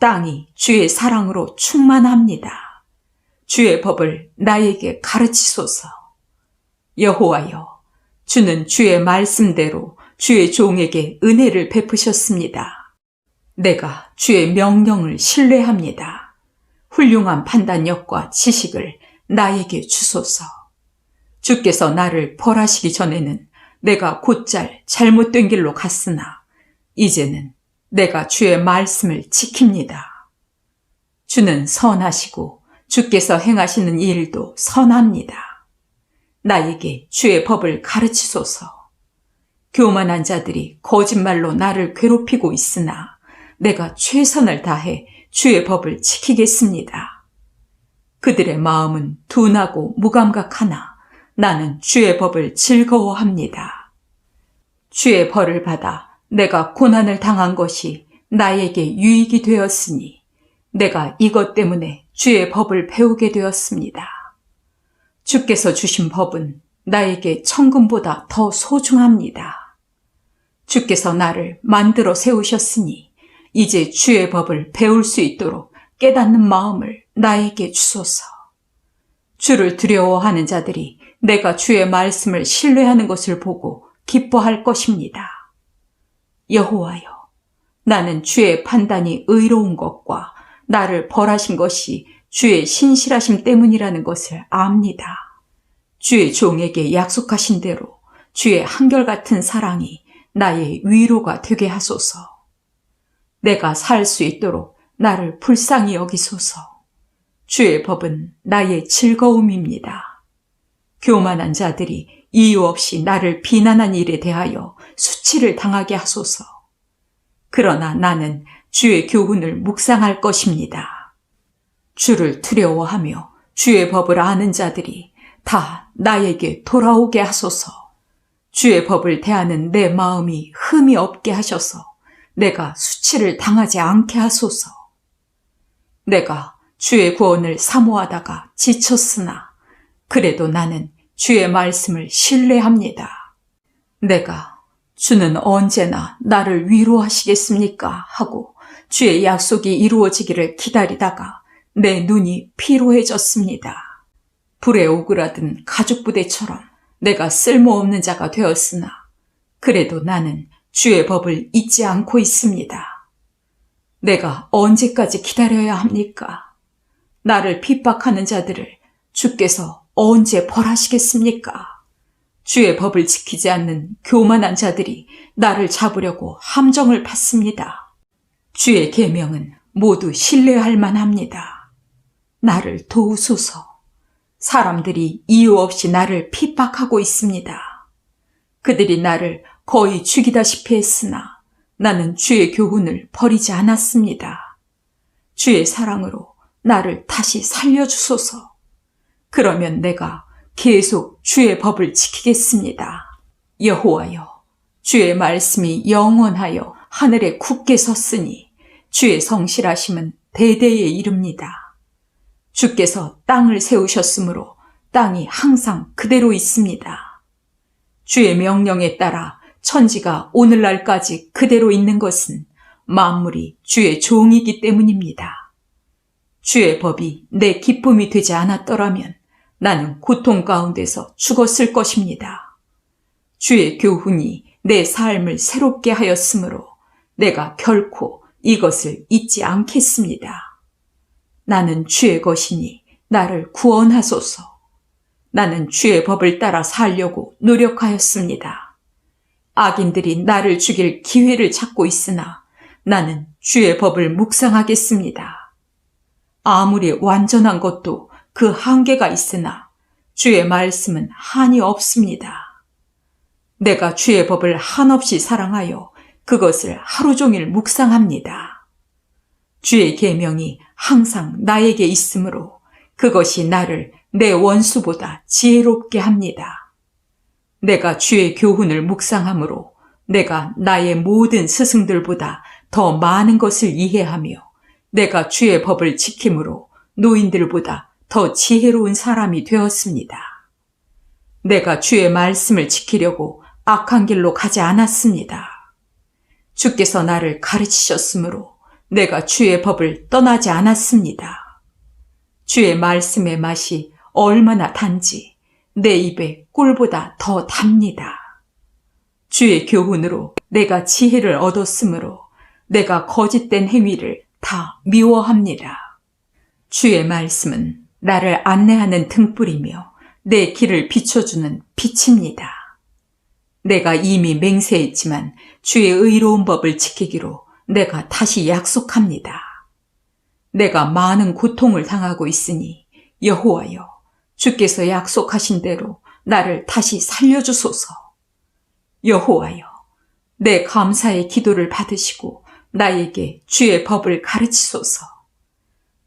Speaker 1: 땅이 주의 사랑으로 충만합니다. 주의 법을 나에게 가르치소서. 여호와여, 주는 주의 말씀대로 주의 종에게 은혜를 베푸셨습니다. 내가 주의 명령을 신뢰합니다. 훌륭한 판단력과 지식을 나에게 주소서. 주께서 나를 벌하시기 전에는 내가 곧잘 잘못된 길로 갔으나 이제는 내가 주의 말씀을 지킵니다. 주는 선하시고 주께서 행하시는 일도 선합니다. 나에게 주의 법을 가르치소서. 교만한 자들이 거짓말로 나를 괴롭히고 있으나 내가 최선을 다해 주의 법을 지키겠습니다. 그들의 마음은 둔하고 무감각하나 나는 주의 법을 즐거워합니다. 주의 벌을 받아 내가 고난을 당한 것이 나에게 유익이 되었으니 내가 이것 때문에 주의 법을 배우게 되었습니다. 주께서 주신 법은 나에게 천금보다 더 소중합니다. 주께서 나를 만들어 세우셨으니 이제 주의 법을 배울 수 있도록 깨닫는 마음을 나에게 주소서. 주를 두려워하는 자들이 내가 주의 말씀을 신뢰하는 것을 보고 기뻐할 것입니다. 여호와여, 나는 주의 판단이 의로운 것과 나를 벌하신 것이 주의 신실하심 때문이라는 것을 압니다. 주의 종에게 약속하신 대로 주의 한결같은 사랑이 나의 위로가 되게 하소서. 내가 살 수 있도록 나를 불쌍히 여기소서. 주의 법은 나의 즐거움입니다. 교만한 자들이 이유 없이 나를 비난한 일에 대하여 수치를 당하게 하소서. 그러나 나는 주의 교훈을 묵상할 것입니다. 주를 두려워하며 주의 법을 아는 자들이 다 나에게 돌아오게 하소서. 주의 법을 대하는 내 마음이 흠이 없게 하셔서 내가 수치를 당하지 않게 하소서. 내가 주의 구원을 사모하다가 지쳤으나 그래도 나는 주의 말씀을 신뢰합니다. 내가 주는 언제나 나를 위로하시겠습니까? 하고 주의 약속이 이루어지기를 기다리다가 내 눈이 피로해졌습니다. 불에 오그라든 가죽부대처럼 내가 쓸모없는 자가 되었으나 그래도 나는 주의 법을 잊지 않고 있습니다. 내가 언제까지 기다려야 합니까? 나를 핍박하는 자들을 주께서 언제 벌하시겠습니까? 주의 법을 지키지 않는 교만한 자들이 나를 잡으려고 함정을 팠습니다. 주의 계명은 모두 신뢰할 만합니다. 나를 도우소서. 사람들이 이유 없이 나를 핍박하고 있습니다. 그들이 나를 거의 죽이다시피 했으나 나는 주의 교훈을 버리지 않았습니다. 주의 사랑으로 나를 다시 살려주소서. 그러면 내가 계속 주의 법을 지키겠습니다. 여호와여, 주의 말씀이 영원하여 하늘에 굳게 섰으니 주의 성실하심은 대대에 이릅니다. 주께서 땅을 세우셨으므로 땅이 항상 그대로 있습니다. 주의 명령에 따라 천지가 오늘날까지 그대로 있는 것은 만물이 주의 종이기 때문입니다. 주의 법이 내 기쁨이 되지 않았더라면 나는 고통 가운데서 죽었을 것입니다. 주의 교훈이 내 삶을 새롭게 하였으므로 내가 결코 이것을 잊지 않겠습니다. 나는 주의 것이니 나를 구원하소서. 나는 주의 법을 따라 살려고 노력하였습니다. 악인들이 나를 죽일 기회를 찾고 있으나 나는 주의 법을 묵상하겠습니다. 아무리 완전한 것도 그 한계가 있으나 주의 말씀은 한이 없습니다. 내가 주의 법을 한없이 사랑하여 그것을 하루 종일 묵상합니다. 주의 계명이 항상 나에게 있으므로 그것이 나를 내 원수보다 지혜롭게 합니다. 내가 주의 교훈을 묵상함으로 내가 나의 모든 스승들보다 더 많은 것을 이해하며 내가 주의 법을 지킴으로 노인들보다 더 지혜로운 사람이 되었습니다. 내가 주의 말씀을 지키려고 악한 길로 가지 않았습니다. 주께서 나를 가르치셨으므로 내가 주의 법을 떠나지 않았습니다. 주의 말씀의 맛이 얼마나 단지 내 입에 꿀보다 더 답니다. 주의 교훈으로 내가 지혜를 얻었으므로 내가 거짓된 행위를 다 미워합니다. 주의 말씀은 나를 안내하는 등불이며 내 길을 비춰주는 빛입니다. 내가 이미 맹세했지만 주의 의로운 법을 지키기로 내가 다시 약속합니다. 내가 많은 고통을 당하고 있으니 여호와여, 주께서 약속하신 대로 나를 다시 살려주소서. 여호와여, 내 감사의 기도를 받으시고 나에게 주의 법을 가르치소서.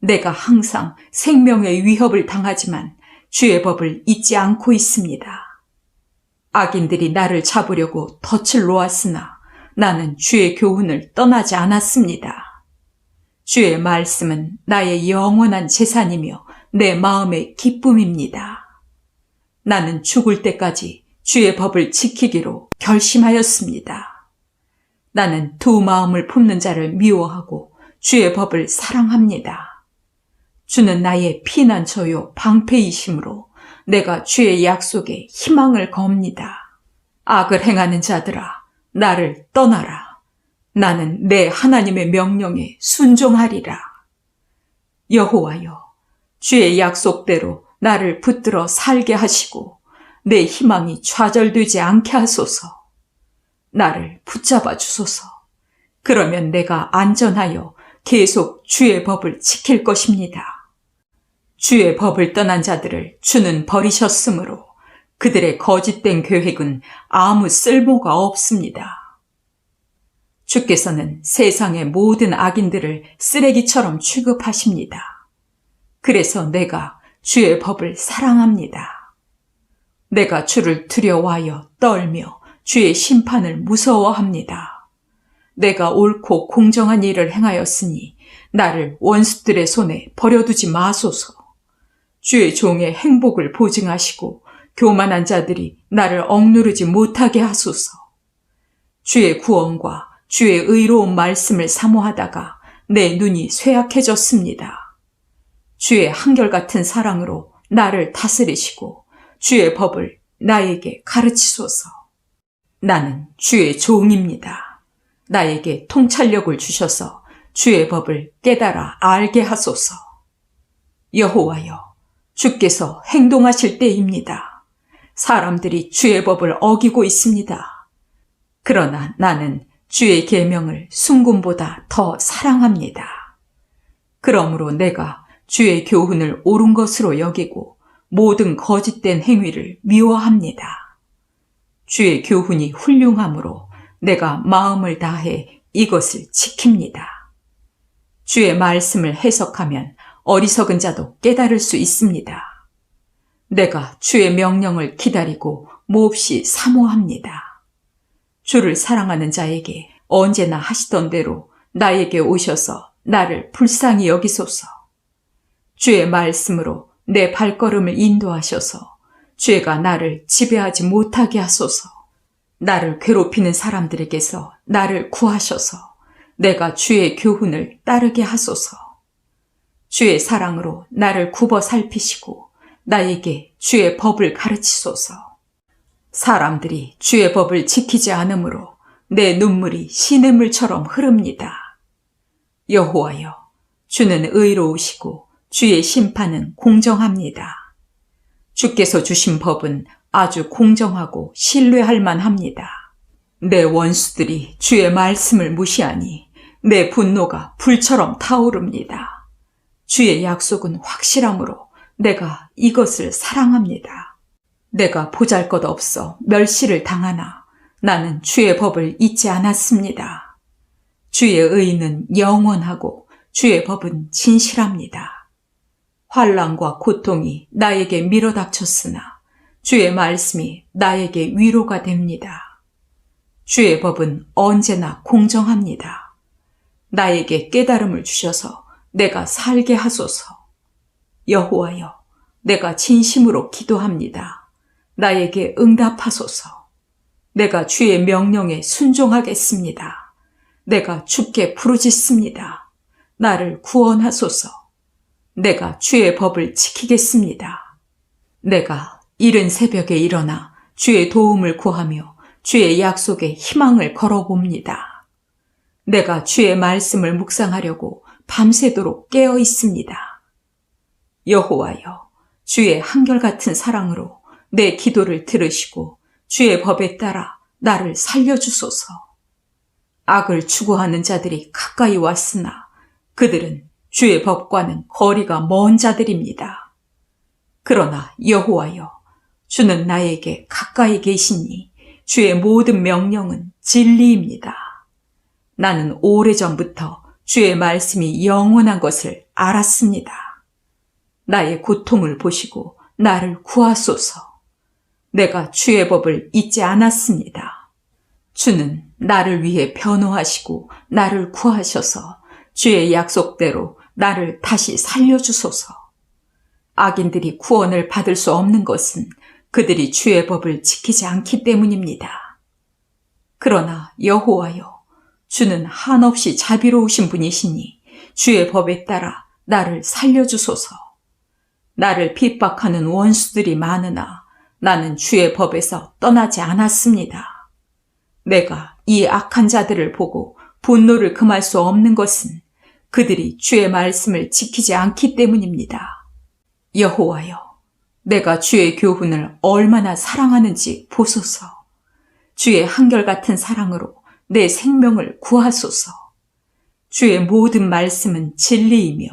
Speaker 1: 내가 항상 생명의 위협을 당하지만 주의 법을 잊지 않고 있습니다. 악인들이 나를 잡으려고 덫을 놓았으나 나는 주의 교훈을 떠나지 않았습니다. 주의 말씀은 나의 영원한 재산이며 내 마음의 기쁨입니다. 나는 죽을 때까지 주의 법을 지키기로 결심하였습니다. 나는 두 마음을 품는 자를 미워하고 주의 법을 사랑합니다. 주는 나의 피난처요 방패이심으로 내가 주의 약속에 희망을 겁니다. 악을 행하는 자들아, 나를 떠나라. 나는 내 하나님의 명령에 순종하리라. 여호와여, 주의 약속대로 나를 붙들어 살게 하시고 내 희망이 좌절되지 않게 하소서. 나를 붙잡아 주소서. 그러면 내가 안전하여 계속 주의 법을 지킬 것입니다. 주의 법을 떠난 자들을 주는 버리셨으므로 그들의 거짓된 계획은 아무 쓸모가 없습니다. 주께서는 세상의 모든 악인들을 쓰레기처럼 취급하십니다. 그래서 내가 주의 법을 사랑합니다. 내가 주를 두려워하여 떨며 주의 심판을 무서워합니다. 내가 옳고 공정한 일을 행하였으니 나를 원수들의 손에 버려두지 마소서. 주의 종의 행복을 보증하시고 교만한 자들이 나를 억누르지 못하게 하소서. 주의 구원과 주의 의로운 말씀을 사모하다가 내 눈이 쇠약해졌습니다. 주의 한결같은 사랑으로 나를 다스리시고 주의 법을 나에게 가르치소서. 나는 주의 종입니다. 나에게 통찰력을 주셔서 주의 법을 깨달아 알게 하소서. 여호와여, 주께서 행동하실 때입니다. 사람들이 주의 법을 어기고 있습니다. 그러나 나는 주의 계명을 순금보다 더 사랑합니다. 그러므로 내가 주의 교훈을 옳은 것으로 여기고 모든 거짓된 행위를 미워합니다. 주의 교훈이 훌륭하므로 내가 마음을 다해 이것을 지킵니다. 주의 말씀을 해석하면 어리석은 자도 깨달을 수 있습니다. 내가 주의 명령을 기다리고 몹시 사모합니다. 주를 사랑하는 자에게 언제나 하시던 대로 나에게 오셔서 나를 불쌍히 여기소서. 주의 말씀으로 내 발걸음을 인도하셔서 죄가 나를 지배하지 못하게 하소서. 나를 괴롭히는 사람들에게서 나를 구하셔서 내가 주의 교훈을 따르게 하소서. 주의 사랑으로 나를 굽어 살피시고 나에게 주의 법을 가르치소서. 사람들이 주의 법을 지키지 않으므로 내 눈물이 시냇물처럼 흐릅니다. 여호와여, 주는 의로우시고 주의 심판은 공정합니다. 주께서 주신 법은 아주 공정하고 신뢰할 만합니다. 내 원수들이 주의 말씀을 무시하니 내 분노가 불처럼 타오릅니다. 주의 약속은 확실하므로 내가 이것을 사랑합니다. 내가 보잘것없어 멸시를 당하나 나는 주의 법을 잊지 않았습니다. 주의 의는 영원하고 주의 법은 진실합니다. 환난과 고통이 나에게 밀어닥쳤으나 주의 말씀이 나에게 위로가 됩니다. 주의 법은 언제나 공정합니다. 나에게 깨달음을 주셔서 내가 살게 하소서. 여호와여, 내가 진심으로 기도합니다. 나에게 응답하소서. 내가 주의 명령에 순종하겠습니다. 내가 주께 부르짖습니다. 나를 구원하소서. 내가 주의 법을 지키겠습니다. 내가 이른 새벽에 일어나 주의 도움을 구하며 주의 약속에 희망을 걸어봅니다. 내가 주의 말씀을 묵상하려고 밤새도록 깨어 있습니다. 여호와여, 주의 한결같은 사랑으로 내 기도를 들으시고 주의 법에 따라 나를 살려주소서. 악을 추구하는 자들이 가까이 왔으나 그들은 주의 법과는 거리가 먼 자들입니다. 그러나 여호와여, 주는 나에게 가까이 계시니 주의 모든 명령은 진리입니다. 나는 오래전부터 주의 말씀이 영원한 것을 알았습니다. 나의 고통을 보시고 나를 구하소서. 내가 주의 법을 잊지 않았습니다. 주는 나를 위해 변호하시고 나를 구하셔서 주의 약속대로 나를 다시 살려주소서. 악인들이 구원을 받을 수 없는 것은 그들이 주의 법을 지키지 않기 때문입니다. 그러나 여호와여, 주는 한없이 자비로우신 분이시니 주의 법에 따라 나를 살려주소서. 나를 핍박하는 원수들이 많으나 나는 주의 법에서 떠나지 않았습니다. 내가 이 악한 자들을 보고 분노를 금할 수 없는 것은 그들이 주의 말씀을 지키지 않기 때문입니다. 여호와여, 내가 주의 교훈을 얼마나 사랑하는지 보소서. 주의 한결같은 사랑으로 내 생명을 구하소서. 주의 모든 말씀은 진리이며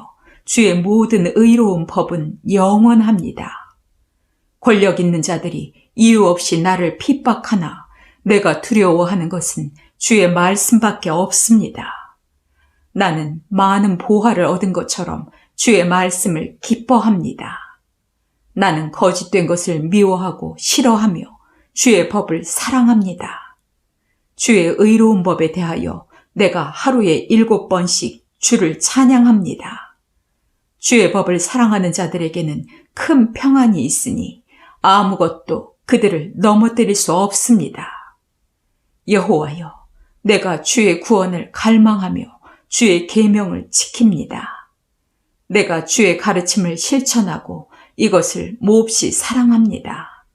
Speaker 1: 주의 모든 의로운 법은 영원합니다. 권력 있는 자들이 이유 없이 나를 핍박하나 내가 두려워하는 것은 주의 말씀밖에 없습니다. 나는 많은 보화를 얻은 것처럼 주의 말씀을 기뻐합니다. 나는 거짓된 것을 미워하고 싫어하며 주의 법을 사랑합니다. 주의 의로운 법에 대하여 내가 하루에 7번씩 주를 찬양합니다. 주의 법을 사랑하는 자들에게는 큰 평안이 있으니 아무것도 그들을 넘어뜨릴 수 없습니다. 여호와여, 내가 주의 구원을 갈망하며 주의 계명을 지킵니다. 내가 주의 가르침을 실천하고 이것을 몹시 사랑합니다.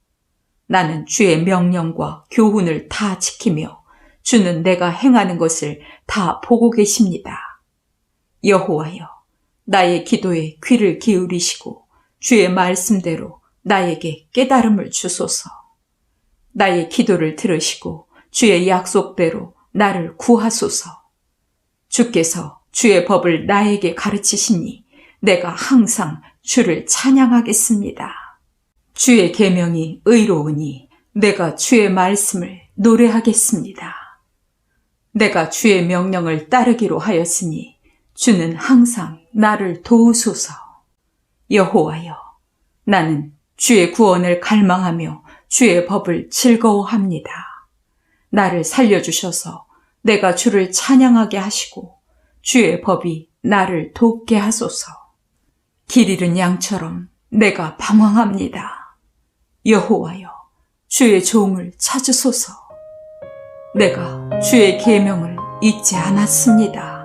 Speaker 1: 나는 주의 명령과 교훈을 다 지키며 주는 내가 행하는 것을 다 보고 계십니다. 여호와여, 나의 기도에 귀를 기울이시고 주의 말씀대로 나에게 깨달음을 주소서. 나의 기도를 들으시고 주의 약속대로 나를 구하소서. 주께서 주의 법을 나에게 가르치시니 내가 항상 주를 찬양하겠습니다. 주의 계명이 의로우니 내가 주의 말씀을 노래하겠습니다. 내가 주의 명령을 따르기로 하였으니 주는 항상 나를 도우소서. 여호와여, 나는 주의 구원을 갈망하며 주의 법을 즐거워합니다. 나를 살려주셔서 내가 주를 찬양하게 하시고 주의 법이 나를 돕게 하소서. 길 잃은 양처럼 내가 방황합니다. 여호와여, 주의 종을 찾으소서. 내가 주의 계명을 잊지 않았습니다.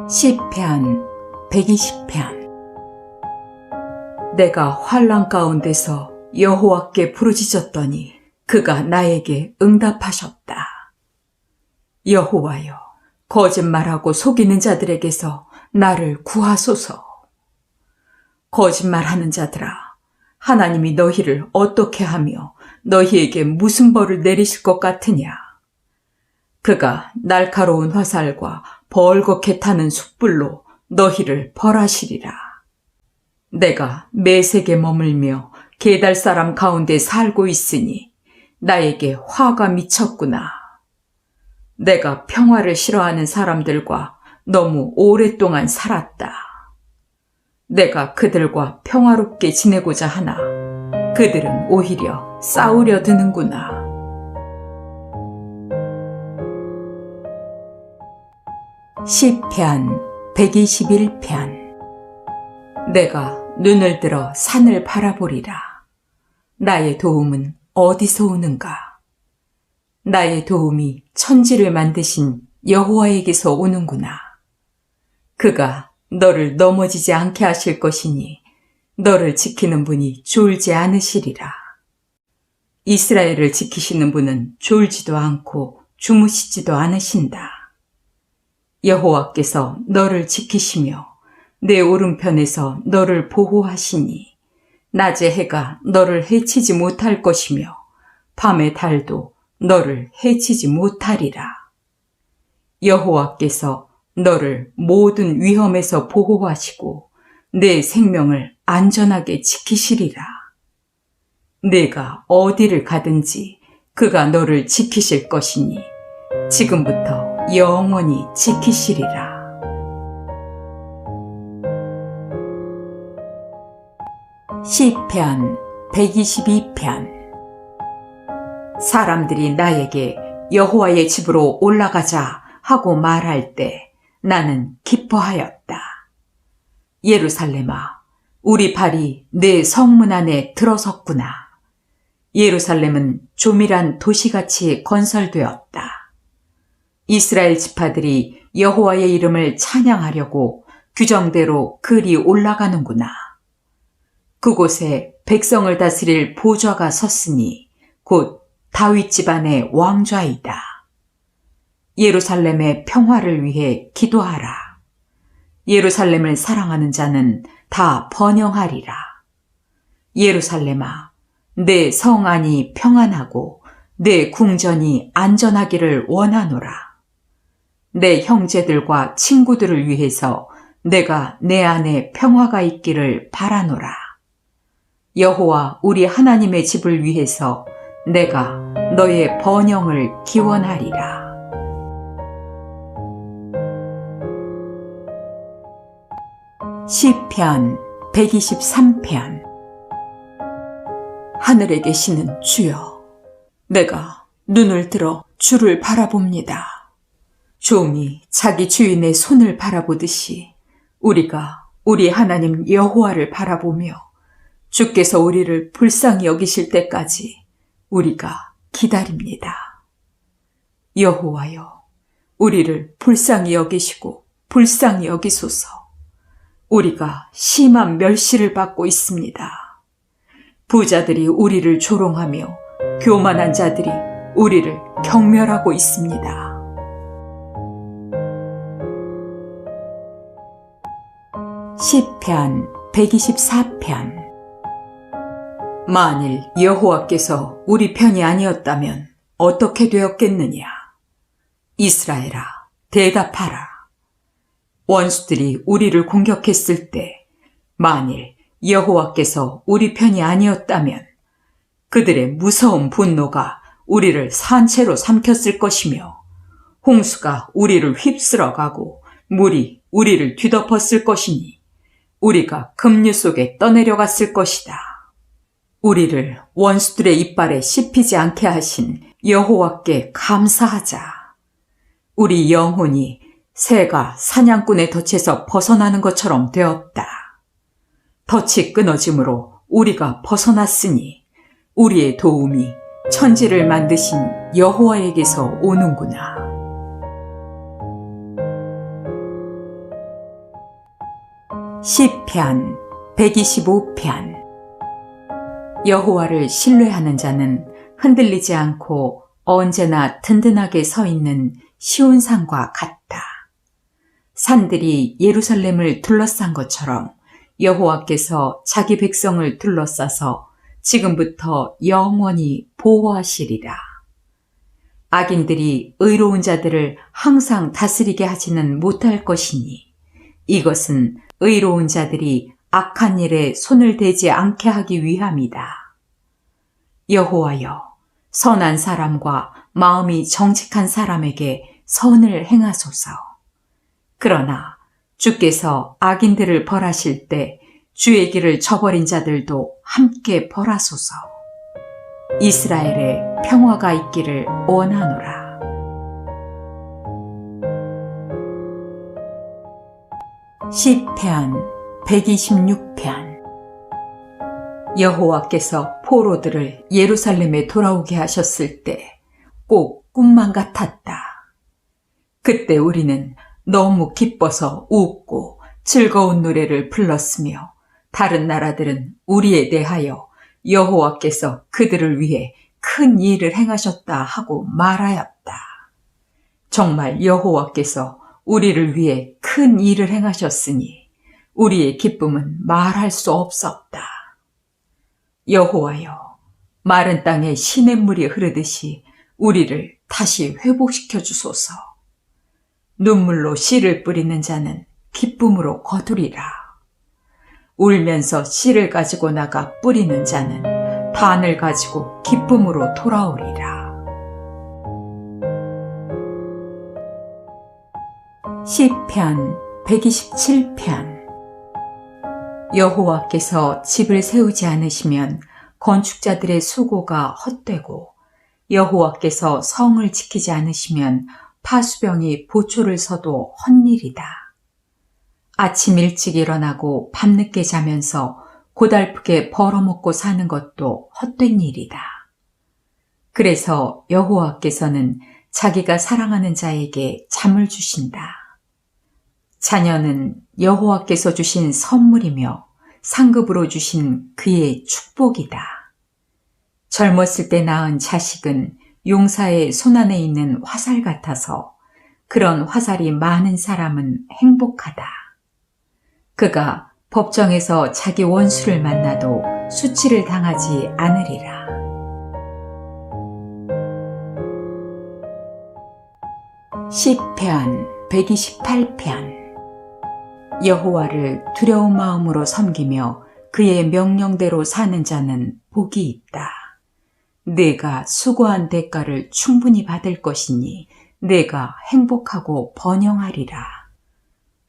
Speaker 1: 시편 120편. 내가 환난 가운데서 여호와께 부르짖었더니 그가 나에게 응답하셨다. 여호와여, 거짓말하고 속이는 자들에게서 나를 구하소서. 거짓말하는 자들아, 하나님이 너희를 어떻게 하며 너희에게 무슨 벌을 내리실 것 같으냐? 그가 날카로운 화살과 벌겋게 타는 숯불로 너희를 벌하시리라. 내가 메색에 머물며 게달 사람 가운데 살고 있으니 나에게 화가 미쳤구나. 내가 평화를 싫어하는 사람들과 너무 오랫동안 살았다. 내가 그들과 평화롭게 지내고자 하나 그들은 오히려 싸우려 드는구나. 시편 121편. 내가 눈을 들어 산을 바라보리라. 나의 도움은 어디서 오는가? 나의 도움이 천지를 만드신 여호와에게서 오는구나. 그가 너를 넘어지지 않게 하실 것이니 너를 지키는 분이 졸지 않으시리라. 이스라엘을 지키시는 분은 졸지도 않고 주무시지도 않으신다. 여호와께서 너를 지키시며 내 오른편에서 너를 보호하시니 낮의 해가 너를 해치지 못할 것이며 밤의 달도 너를 해치지 못하리라. 여호와께서 너를 모든 위험에서 보호하시고 내 생명을 안전하게 지키시리라. 내가 어디를 가든지 그가 너를 지키실 것이니 지금부터 영원히 지키시리라. 시편 122편. 사람들이 나에게 여호와의 집으로 올라가자 하고 말할 때 나는 기뻐하였다. 예루살렘아, 우리 발이 내 성문 안에 들어섰구나. 예루살렘은 조밀한 도시같이 건설되었다. 이스라엘 지파들이 여호와의 이름을 찬양하려고 규정대로 글이 올라가는구나. 그곳에 백성을 다스릴 보좌가 섰으니 곧 다윗 집안의 왕좌이다. 예루살렘의 평화를 위해 기도하라. 예루살렘을 사랑하는 자는 다 번영하리라. 예루살렘아, 내 성 안이 평안하고 내 궁전이 안전하기를 원하노라. 내 형제들과 친구들을 위해서 내가 내 안에 평화가 있기를 바라노라. 여호와 우리 하나님의 집을 위해서 내가 너의 번영을 기원하리라. 시편 123편. 하늘에 계시는 주여, 내가 눈을 들어 주를 바라봅니다. 종이 자기 주인의 손을 바라보듯이 우리가 우리 하나님 여호와를 바라보며 주께서 우리를 불쌍히 여기실 때까지 우리가 기다립니다. 여호와여, 우리를 불쌍히 여기시고 불쌍히 여기소서. 우리가 심한 멸시를 받고 있습니다. 부자들이 우리를 조롱하며 교만한 자들이 우리를 경멸하고 있습니다. 시편 124편. 만일 여호와께서 우리 편이 아니었다면 어떻게 되었겠느냐? 이스라엘아, 대답하라. 원수들이 우리를 공격했을 때 만일 여호와께서 우리 편이 아니었다면 그들의 무서운 분노가 우리를 산채로 삼켰을 것이며 홍수가 우리를 휩쓸어 가고 물이 우리를 뒤덮었을 것이니 우리가 급류 속에 떠내려갔을 것이다. 우리를 원수들의 이빨에 씹히지 않게 하신 여호와께 감사하자. 우리 영혼이 새가 사냥꾼의 덫에서 벗어나는 것처럼 되었다. 덫이 끊어짐으로 우리가 벗어났으니 우리의 도움이 천지를 만드신 여호와에게서 오는구나. 시편 125편. 여호와를 신뢰하는 자는 흔들리지 않고 언제나 든든하게 서 있는 시온산과 같다. 산들이 예루살렘을 둘러싼 것처럼 여호와께서 자기 백성을 둘러싸서 지금부터 영원히 보호하시리라. 악인들이 의로운 자들을 항상 다스리게 하지는 못할 것이니 이것은 의로운 자들이 악한 일에 손을 대지 않게 하기 위함이다. 여호와여, 선한 사람과 마음이 정직한 사람에게 선을 행하소서. 그러나 주께서 악인들을 벌하실 때 주의 길을 저버린 자들도 함께 벌하소서. 이스라엘에 평화가 있기를 원하노라. 시편 126편. 여호와께서 포로들을 예루살렘에 돌아오게 하셨을 때 꼭 꿈만 같았다. 그때 우리는 너무 기뻐서 웃고 즐거운 노래를 불렀으며 다른 나라들은 우리에 대하여 여호와께서 그들을 위해 큰 일을 행하셨다 하고 말하였다. 정말 여호와께서 우리를 위해 큰 일을 행하셨으니 우리의 기쁨은 말할 수 없었다. 여호와여, 마른 땅에 시냇물이 흐르듯이 우리를 다시 회복시켜 주소서. 눈물로 씨를 뿌리는 자는 기쁨으로 거두리라. 울면서 씨를 가지고 나가 뿌리는 자는 단을 가지고 기쁨으로 돌아오리라. 시편 127편. 여호와께서 집을 세우지 않으시면 건축자들의 수고가 헛되고 여호와께서 성을 지키지 않으시면 파수병이 보초를 서도 헛일이다. 아침 일찍 일어나고 밤늦게 자면서 고달프게 벌어먹고 사는 것도 헛된 일이다. 그래서 여호와께서는 자기가 사랑하는 자에게 잠을 주신다. 자녀는 여호와께서 주신 선물이며 상급으로 주신 그의 축복이다. 젊었을 때 낳은 자식은 용사의 손안에 있는 화살 같아서 그런 화살이 많은 사람은 행복하다. 그가 법정에서 자기 원수를 만나도 수치를 당하지 않으리라. 시편 128편. 여호와를 두려운 마음으로 섬기며 그의 명령대로 사는 자는 복이 있다. 내가 수고한 대가를 충분히 받을 것이니 내가 행복하고 번영하리라.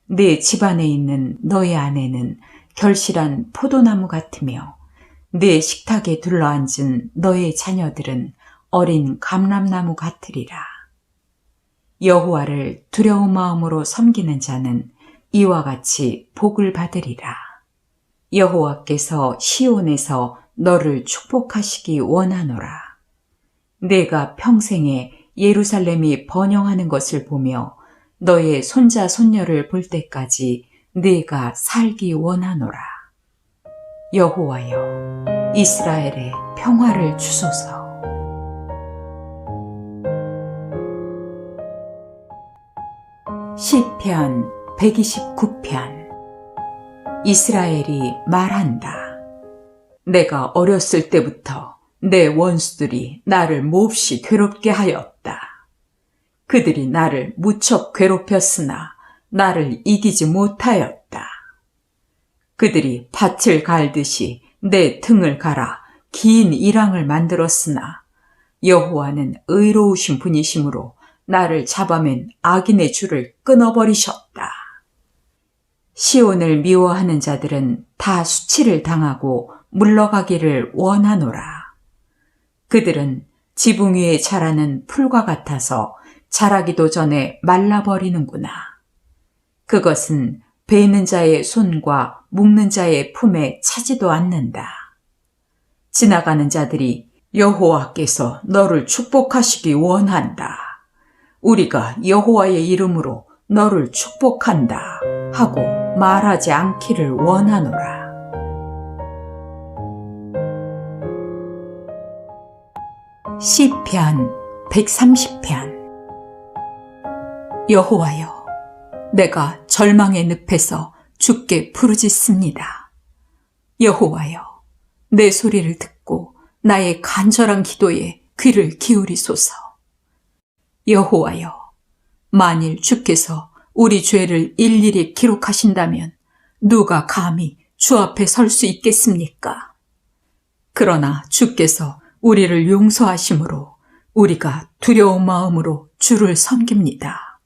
Speaker 1: 내 집안에 있는 너의 아내는 결실한 포도나무 같으며 내 식탁에 둘러앉은 너의 자녀들은 어린 감람나무 같으리라. 여호와를 두려운 마음으로 섬기는 자는 이와 같이 복을 받으리라. 여호와께서 시온에서 너를 축복하시기 원하노라. 내가 평생에 예루살렘이 번영하는 것을 보며 너의 손자 손녀를 볼 때까지 내가 살기 원하노라. 여호와여, 이스라엘에 평화를 주소서. 시편 129편. 이스라엘이 말한다. 내가 어렸을 때부터 내 원수들이 나를 몹시 괴롭게 하였다. 그들이 나를 무척 괴롭혔으나 나를 이기지 못하였다. 그들이 밭을 갈듯이 내 등을 갈아 긴 이랑을 만들었으나 여호와는 의로우신 분이시므로 나를 잡아맨 악인의 줄을 끊어버리셨다. 시온을 미워하는 자들은 다 수치를 당하고 물러가기를 원하노라. 그들은 지붕 위에 자라는 풀과 같아서 자라기도 전에 말라버리는구나. 그것은 베는 자의 손과 묶는 자의 품에 차지도 않는다. 지나가는 자들이 여호와께서 너를 축복하시기 원한다. 우리가 여호와의 이름으로 너를 축복한다 하고 말하지 않기를 원하노라. 시편 130편. 여호와여, 내가 절망의 늪에서 주께 부르짖습니다. 여호와여, 내 소리를 듣고 나의 간절한 기도에 귀를 기울이소서. 여호와여, 만일 주께서 우리 죄를 일일이 기록하신다면 누가 감히 주 앞에 설 수 있겠습니까? 그러나 주께서 우리를 용서하심으로 우리가 두려운 마음으로 주를 섬깁니다.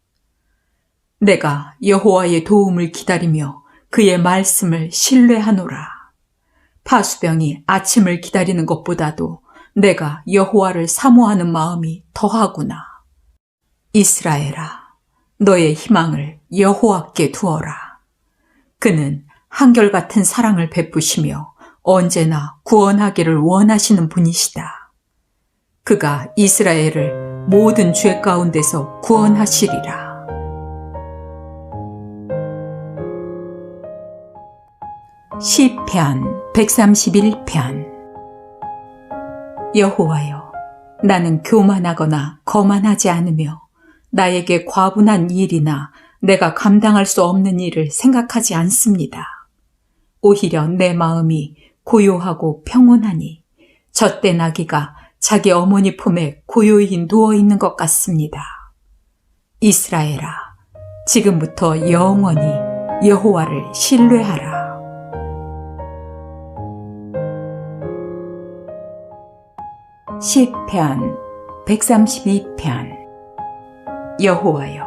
Speaker 1: 내가 여호와의 도움을 기다리며 그의 말씀을 신뢰하노라. 파수병이 아침을 기다리는 것보다도 내가 여호와를 사모하는 마음이 더하구나. 이스라엘아, 너의 희망을 여호와께 두어라. 그는 한결같은 사랑을 베푸시며 언제나 구원하기를 원하시는 분이시다. 그가 이스라엘을 모든 죄 가운데서 구원하시리라. 시편 131편. 여호와여, 나는 교만하거나 거만하지 않으며 나에게 과분한 일이나 내가 감당할 수 없는 일을 생각하지 않습니다. 오히려 내 마음이 고요하고 평온하니 젖된 아기가 자기 어머니 품에 고요히 누워있는 것 같습니다. 이스라엘아, 지금부터 영원히 여호와를 신뢰하라. 시편 132편. 여호와여,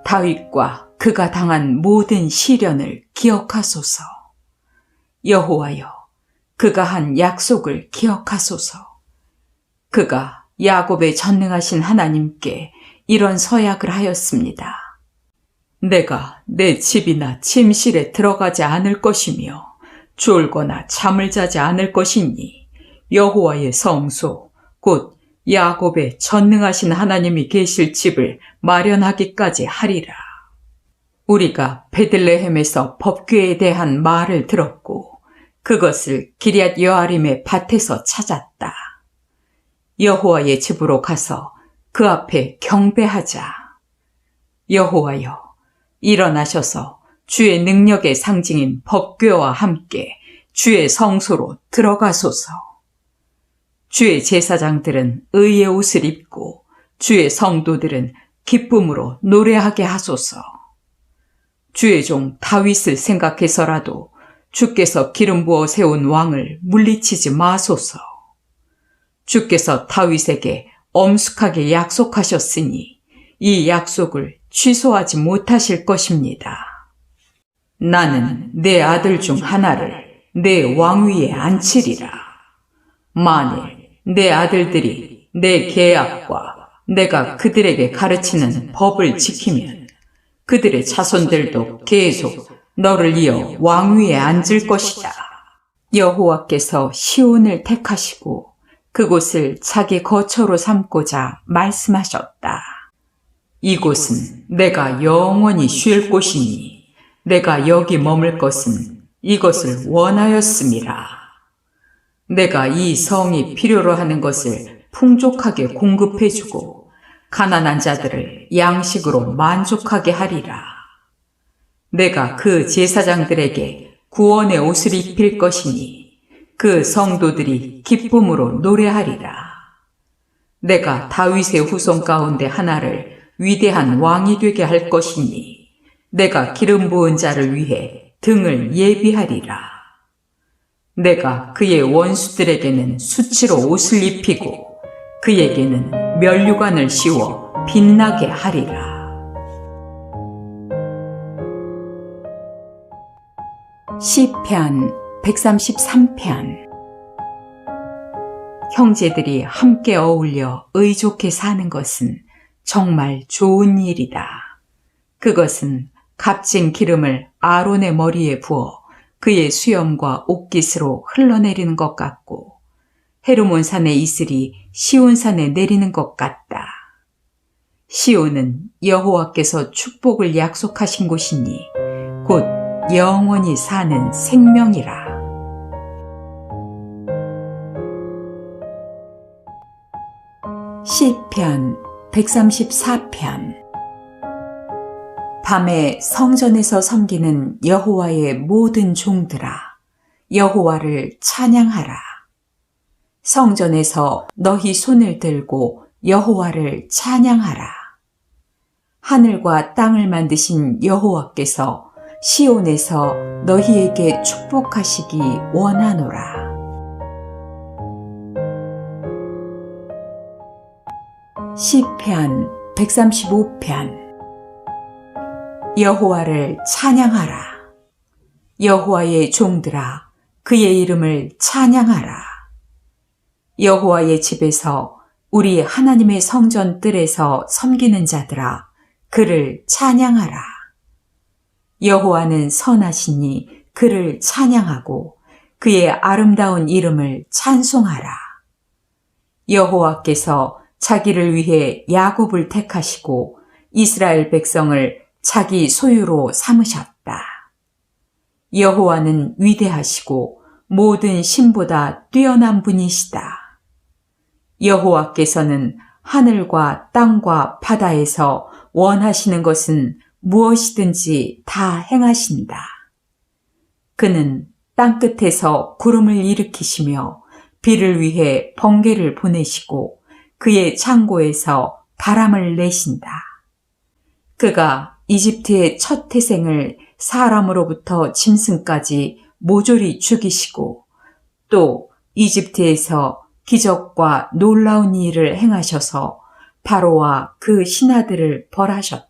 Speaker 1: 다윗과 그가 당한 모든 시련을 기억하소서. 여호와여, 그가 한 약속을 기억하소서. 그가 야곱의 전능하신 하나님께 이런 서약을 하였습니다. 내가 내 집이나 침실에 들어가지 않을 것이며 졸거나 잠을 자지 않을 것이니 여호와의 성소, 곧 야곱의 전능하신 하나님이 계실 집을 마련하기까지 하리라. 우리가 베들레헴에서 법궤에 대한 말을 들었고 그것을 기럇 여아림의 밭에서 찾았다. 여호와의 집으로 가서 그 앞에 경배하자. 여호와여, 일어나셔서 주의 능력의 상징인 법궤와 함께 주의 성소로 들어가소서. 주의 제사장들은 의의 옷을 입고 주의 성도들은 기쁨으로 노래하게 하소서. 주의 종 다윗을 생각해서라도 주께서 기름 부어 세운 왕을 물리치지 마소서. 주께서 다윗에게 엄숙하게 약속하셨으니 이 약속을 취소하지 못하실 것입니다. 나는 내 아들 중 하나를 내 왕위에 앉히리라. 만일 내 아들들이 내 계약과 내가 그들에게 가르치는 법을 지키면 그들의 자손들도 계속 너를 이어 왕위에 앉을 것이다. 여호와께서 시온을 택하시고 그곳을 자기 거처로 삼고자 말씀하셨다. 이곳은 내가 영원히 쉴 곳이니 내가 여기 머물 것은 이것을 원하였음이라. 내가 이 성이 필요로 하는 것을 풍족하게 공급해주고 가난한 자들을 양식으로 만족하게 하리라. 내가 그 제사장들에게 구원의 옷을 입힐 것이니 그 성도들이 기쁨으로 노래하리라. 내가 다윗의 후손 가운데 하나를 위대한 왕이 되게 할 것이니 내가 기름 부은 자를 위해 등을 예비하리라. 내가 그의 원수들에게는 수치로 옷을 입히고 그에게는 면류관을 씌워 빛나게 하리라. 시편 133편. 형제들이 함께 어울려 의좋게 사는 것은 정말 좋은 일이다. 그것은 값진 기름을 아론의 머리에 부어 그의 수염과 옷깃으로 흘러내리는 것 같고 헤르몬 산의 이슬이 시온 산에 내리는 것 같다. 시온은 여호와께서 축복을 약속하신 곳이니 곧 영원히 사는 생명이라. 시편 134편. 밤에 성전에서 섬기는 여호와의 모든 종들아, 여호와를 찬양하라. 성전에서 너희 손을 들고 여호와를 찬양하라. 하늘과 땅을 만드신 여호와께서 시온에서 너희에게 축복하시기 원하노라. 시편 135편. 여호와를 찬양하라. 여호와의 종들아, 그의 이름을 찬양하라. 여호와의 집에서 우리 하나님의 성전 뜰에서 섬기는 자들아, 그를 찬양하라. 여호와는 선하시니 그를 찬양하고 그의 아름다운 이름을 찬송하라. 여호와께서 자기를 위해 야곱을 택하시고 이스라엘 백성을 자기 소유로 삼으셨다. 여호와는 위대하시고 모든 신보다 뛰어난 분이시다. 여호와께서는 하늘과 땅과 바다에서 원하시는 것은 무엇이든지 다 행하신다. 그는 땅끝에서 구름을 일으키시며 비를 위해 번개를 보내시고 그의 창고에서 바람을 내신다. 그가 이집트의 첫 태생을 사람으로부터 짐승까지 모조리 죽이시고 또 이집트에서 기적과 놀라운 일을 행하셔서 바로와 그 신하들을 벌하셨다.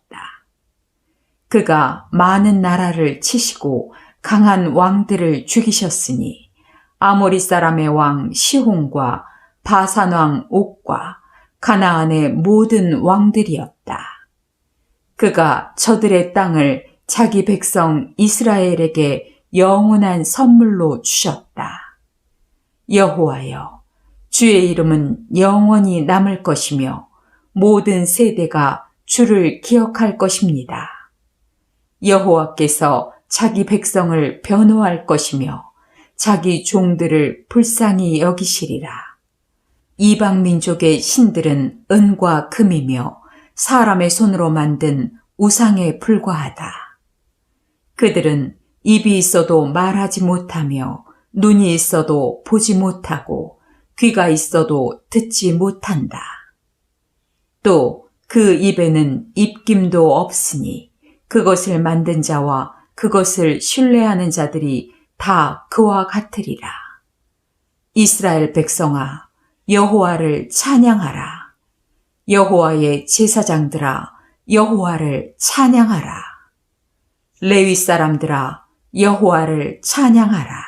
Speaker 1: 그가 많은 나라를 치시고 강한 왕들을 죽이셨으니 아모리 사람의 왕 시혼과 바산 왕 옥과 가나안의 모든 왕들이었다. 그가 저들의 땅을 자기 백성 이스라엘에게 영원한 선물로 주셨다. 여호와여, 주의 이름은 영원히 남을 것이며 모든 세대가 주를 기억할 것입니다. 여호와께서 자기 백성을 변호할 것이며 자기 종들을 불쌍히 여기시리라. 이방 민족의 신들은 은과 금이며 사람의 손으로 만든 우상에 불과하다. 그들은 입이 있어도 말하지 못하며 눈이 있어도 보지 못하고 귀가 있어도 듣지 못한다. 또 그 입에는 입김도 없으니 그것을 만든 자와 그것을 신뢰하는 자들이 다 그와 같으리라. 이스라엘 백성아, 여호와를 찬양하라. 여호와의 제사장들아, 여호와를 찬양하라. 레위 사람들아, 여호와를 찬양하라.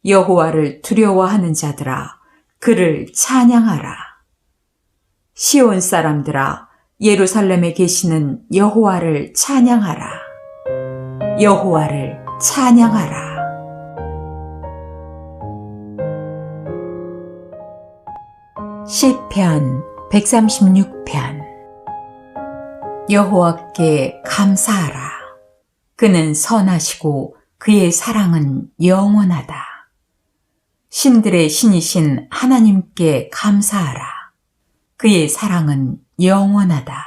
Speaker 1: 여호와를 두려워하는 자들아, 그를 찬양하라. 시온 사람들아, 예루살렘에 계시는 여호와를 찬양하라. 여호와를 찬양하라. 시편 136편. 여호와께 감사하라. 그는 선하시고 그의 사랑은 영원하다. 신들의 신이신 하나님께 감사하라. 그의 사랑은 영원하다.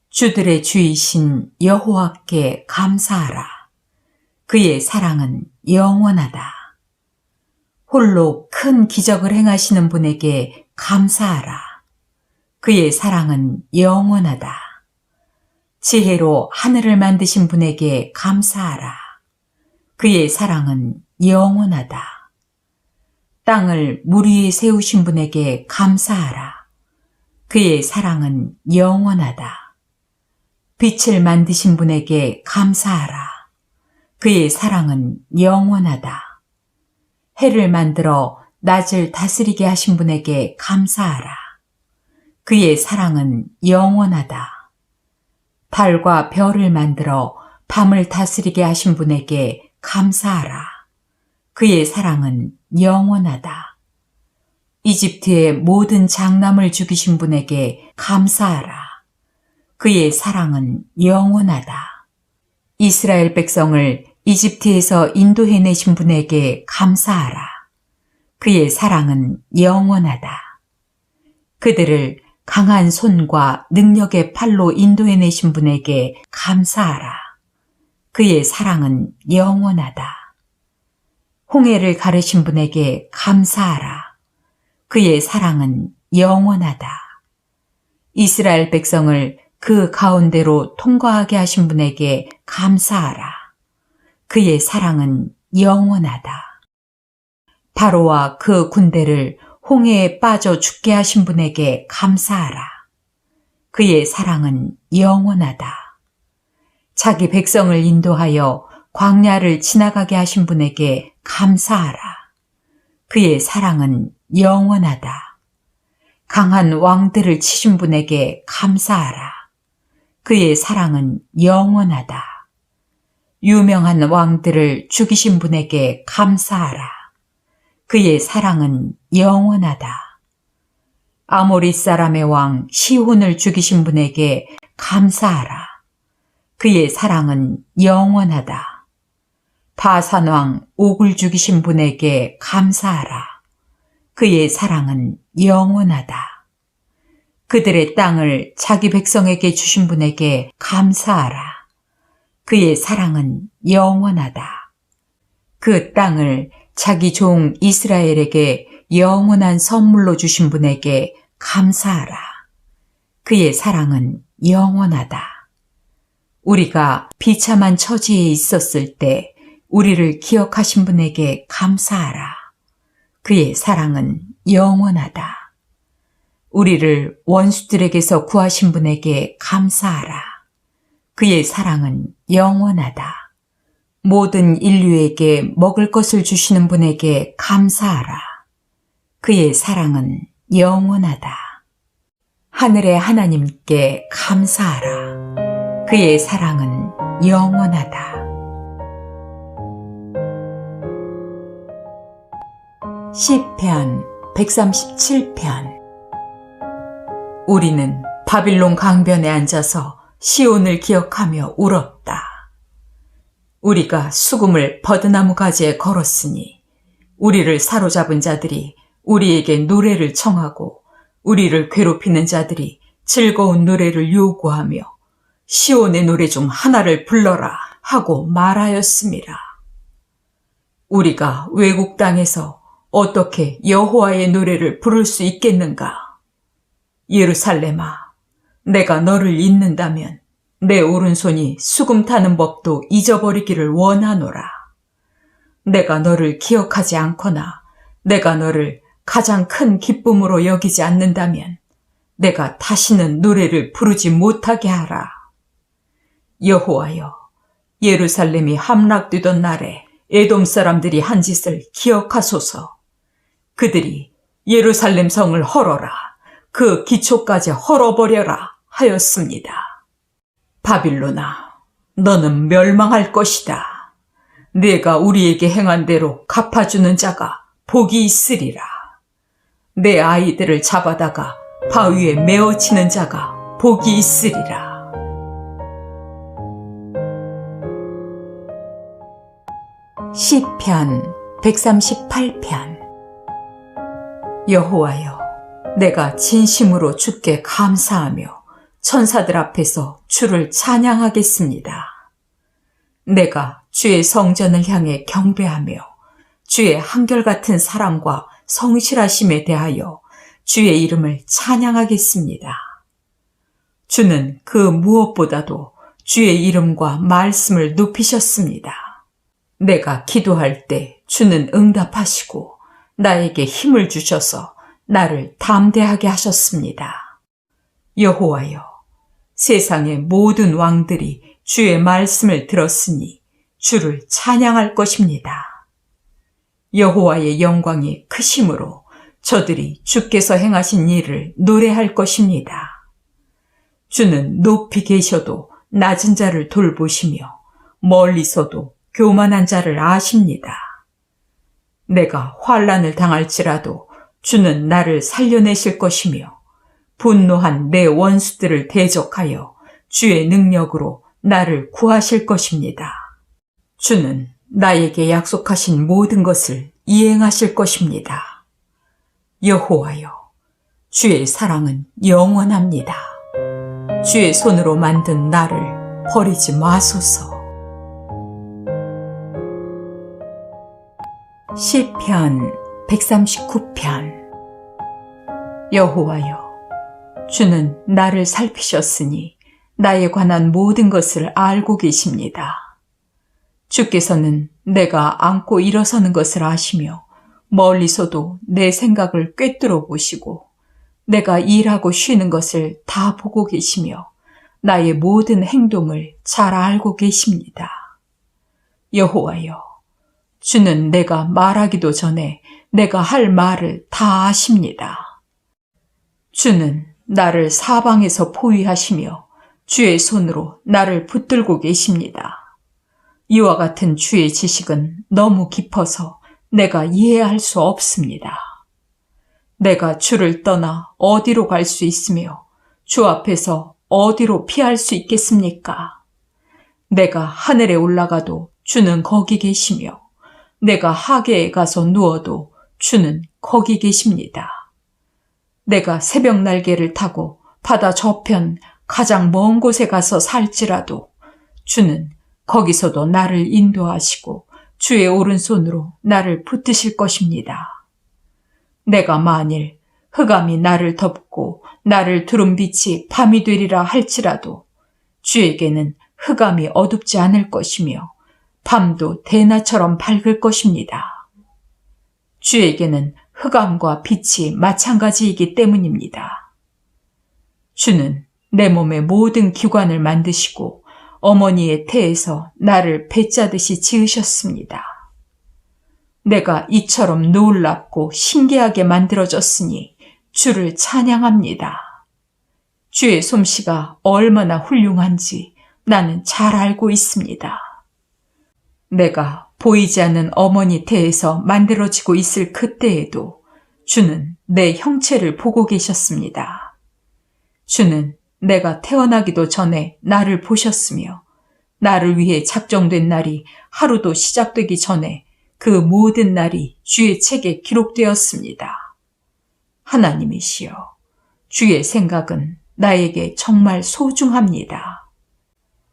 Speaker 1: 주들의 주이신 여호와께 감사하라. 그의 사랑은 영원하다. 홀로 큰 기적을 행하시는 분에게 감사하라. 그의 사랑은 영원하다. 지혜로 하늘을 만드신 분에게 감사하라. 그의 사랑은 영원하다. 땅을 물 위에 세우신 분에게 감사하라. 그의 사랑은 영원하다. 빛을 만드신 분에게 감사하라. 그의 사랑은 영원하다. 해를 만들어 낮을 다스리게 하신 분에게 감사하라. 그의 사랑은 영원하다. 달과 별을 만들어 밤을 다스리게 하신 분에게 감사하라. 그의 사랑은 영원하다. 이집트의 모든 장남을 죽이신 분에게 감사하라. 그의 사랑은 영원하다. 이스라엘 백성을 이집트에서 인도해내신 분에게 감사하라. 그의 사랑은 영원하다. 그들을 강한 손과 능력의 팔로 인도해내신 분에게 감사하라. 그의 사랑은 영원하다. 홍해를 가르신 분에게 감사하라. 그의 사랑은 영원하다. 이스라엘 백성을 그 가운데로 통과하게 하신 분에게 감사하라. 그의 사랑은 영원하다. 바로와 그 군대를 홍해에 빠져 죽게 하신 분에게 감사하라. 그의 사랑은 영원하다. 자기 백성을 인도하여 광야를 지나가게 하신 분에게 감사하라. 그의 사랑은 영원하다. 강한 왕들을 치신 분에게 감사하라. 그의 사랑은 영원하다. 유명한 왕들을 죽이신 분에게 감사하라. 그의 사랑은 영원하다. 아모리 사람의 왕 시혼을 죽이신 분에게 감사하라. 그의 사랑은 영원하다. 바산 왕 옥을 죽이신 분에게 감사하라. 그의 사랑은 영원하다. 그들의 땅을 자기 백성에게 주신 분에게 감사하라. 그의 사랑은 영원하다. 그 땅을 자기 종 이스라엘에게 영원한 선물로 주신 분에게 감사하라. 그의 사랑은 영원하다. 우리가 비참한 처지에 있었을 때 우리를 기억하신 분에게 감사하라. 그의 사랑은 영원하다. 우리를 원수들에게서 구하신 분에게 감사하라. 그의 사랑은 영원하다. 모든 인류에게 먹을 것을 주시는 분에게 감사하라. 그의 사랑은 영원하다. 하늘의 하나님께 감사하라. 그의 사랑은 영원하다. 시편 137편. 우리는 바빌론 강변에 앉아서 시온을 기억하며 울었다. 우리가 수금을 버드나무 가지에 걸었으니 우리를 사로잡은 자들이 우리에게 노래를 청하고 우리를 괴롭히는 자들이 즐거운 노래를 요구하며 시온의 노래 중 하나를 불러라 하고 말하였음이라. 우리가 외국 땅에서 어떻게 여호와의 노래를 부를 수 있겠는가? 예루살렘아, 내가 너를 잊는다면 내 오른손이 수금 타는 법도 잊어버리기를 원하노라. 내가 너를 기억하지 않거나 내가 너를 가장 큰 기쁨으로 여기지 않는다면 내가 다시는 노래를 부르지 못하게 하라. 여호와여, 예루살렘이 함락되던 날에 에돔 사람들이 한 짓을 기억하소서. 그들이 예루살렘 성을 헐어라, 그 기초까지 헐어버려라 하였습니다. 바빌론아, 너는 멸망할 것이다. 네가 우리에게 행한 대로 갚아주는 자가 복이 있으리라. 내 아이들을 잡아다가 바위에 메어치는 자가 복이 있으리라. 시편 138편. 여호와여, 내가 진심으로 주께 감사하며 천사들 앞에서 주를 찬양하겠습니다. 내가 주의 성전을 향해 경배하며 주의 한결같은 사랑과 성실하심에 대하여 주의 이름을 찬양하겠습니다. 주는 그 무엇보다도 주의 이름과 말씀을 높이셨습니다. 내가 기도할 때 주는 응답하시고 나에게 힘을 주셔서 나를 담대하게 하셨습니다. 여호와여, 세상의 모든 왕들이 주의 말씀을 들었으니 주를 찬양할 것입니다. 여호와의 영광이 크심으로 저들이 주께서 행하신 일을 노래할 것입니다. 주는 높이 계셔도 낮은 자를 돌보시며 멀리서도 교만한 자를 아십니다. 내가 환난을 당할지라도 주는 나를 살려내실 것이며 분노한 내 원수들을 대적하여 주의 능력으로 나를 구하실 것입니다. 주는 나에게 약속하신 모든 것을 이행하실 것입니다. 여호와여, 주의 사랑은 영원합니다. 주의 손으로 만든 나를 버리지 마소서. 시편 139편. 여호와여, 주는 나를 살피셨으니 나에 관한 모든 것을 알고 계십니다. 주께서는 내가 앉고 일어서는 것을 아시며 멀리서도 내 생각을 꿰뚫어 보시고 내가 일하고 쉬는 것을 다 보고 계시며 나의 모든 행동을 잘 알고 계십니다. 여호와여, 주는 내가 말하기도 전에 내가 할 말을 다 아십니다. 주는 나를 사방에서 포위하시며 주의 손으로 나를 붙들고 계십니다. 이와 같은 주의 지식은 너무 깊어서 내가 이해할 수 없습니다. 내가 주를 떠나 어디로 갈 수 있으며 주 앞에서 어디로 피할 수 있겠습니까? 내가 하늘에 올라가도 주는 거기 계시며 내가 하계에 가서 누워도 주는 거기 계십니다. 내가 새벽 날개를 타고 바다 저편 가장 먼 곳에 가서 살지라도 주는 거기서도 나를 인도하시고 주의 오른손으로 나를 붙드실 것입니다. 내가 만일 흑암이 나를 덮고 나를 두른 빛이 밤이 되리라 할지라도 주에게는 흑암이 어둡지 않을 것이며 밤도 대낮처럼 밝을 것입니다. 주에게는 흑암과 빛이 마찬가지이기 때문입니다. 주는 내 몸의 모든 기관을 만드시고 어머니의 태에서 나를 배짜듯이 지으셨습니다. 내가 이처럼 놀랍고 신기하게 만들어졌으니 주를 찬양합니다. 주의 솜씨가 얼마나 훌륭한지 나는 잘 알고 있습니다. 내가 보이지 않는 어머니 태에서 만들어지고 있을 그때에도 주는 내 형체를 보고 계셨습니다. 주는 내가 태어나기도 전에 나를 보셨으며 나를 위해 작정된 날이 하루도 시작되기 전에 그 모든 날이 주의 책에 기록되었습니다. 하나님이시여, 주의 생각은 나에게 정말 소중합니다.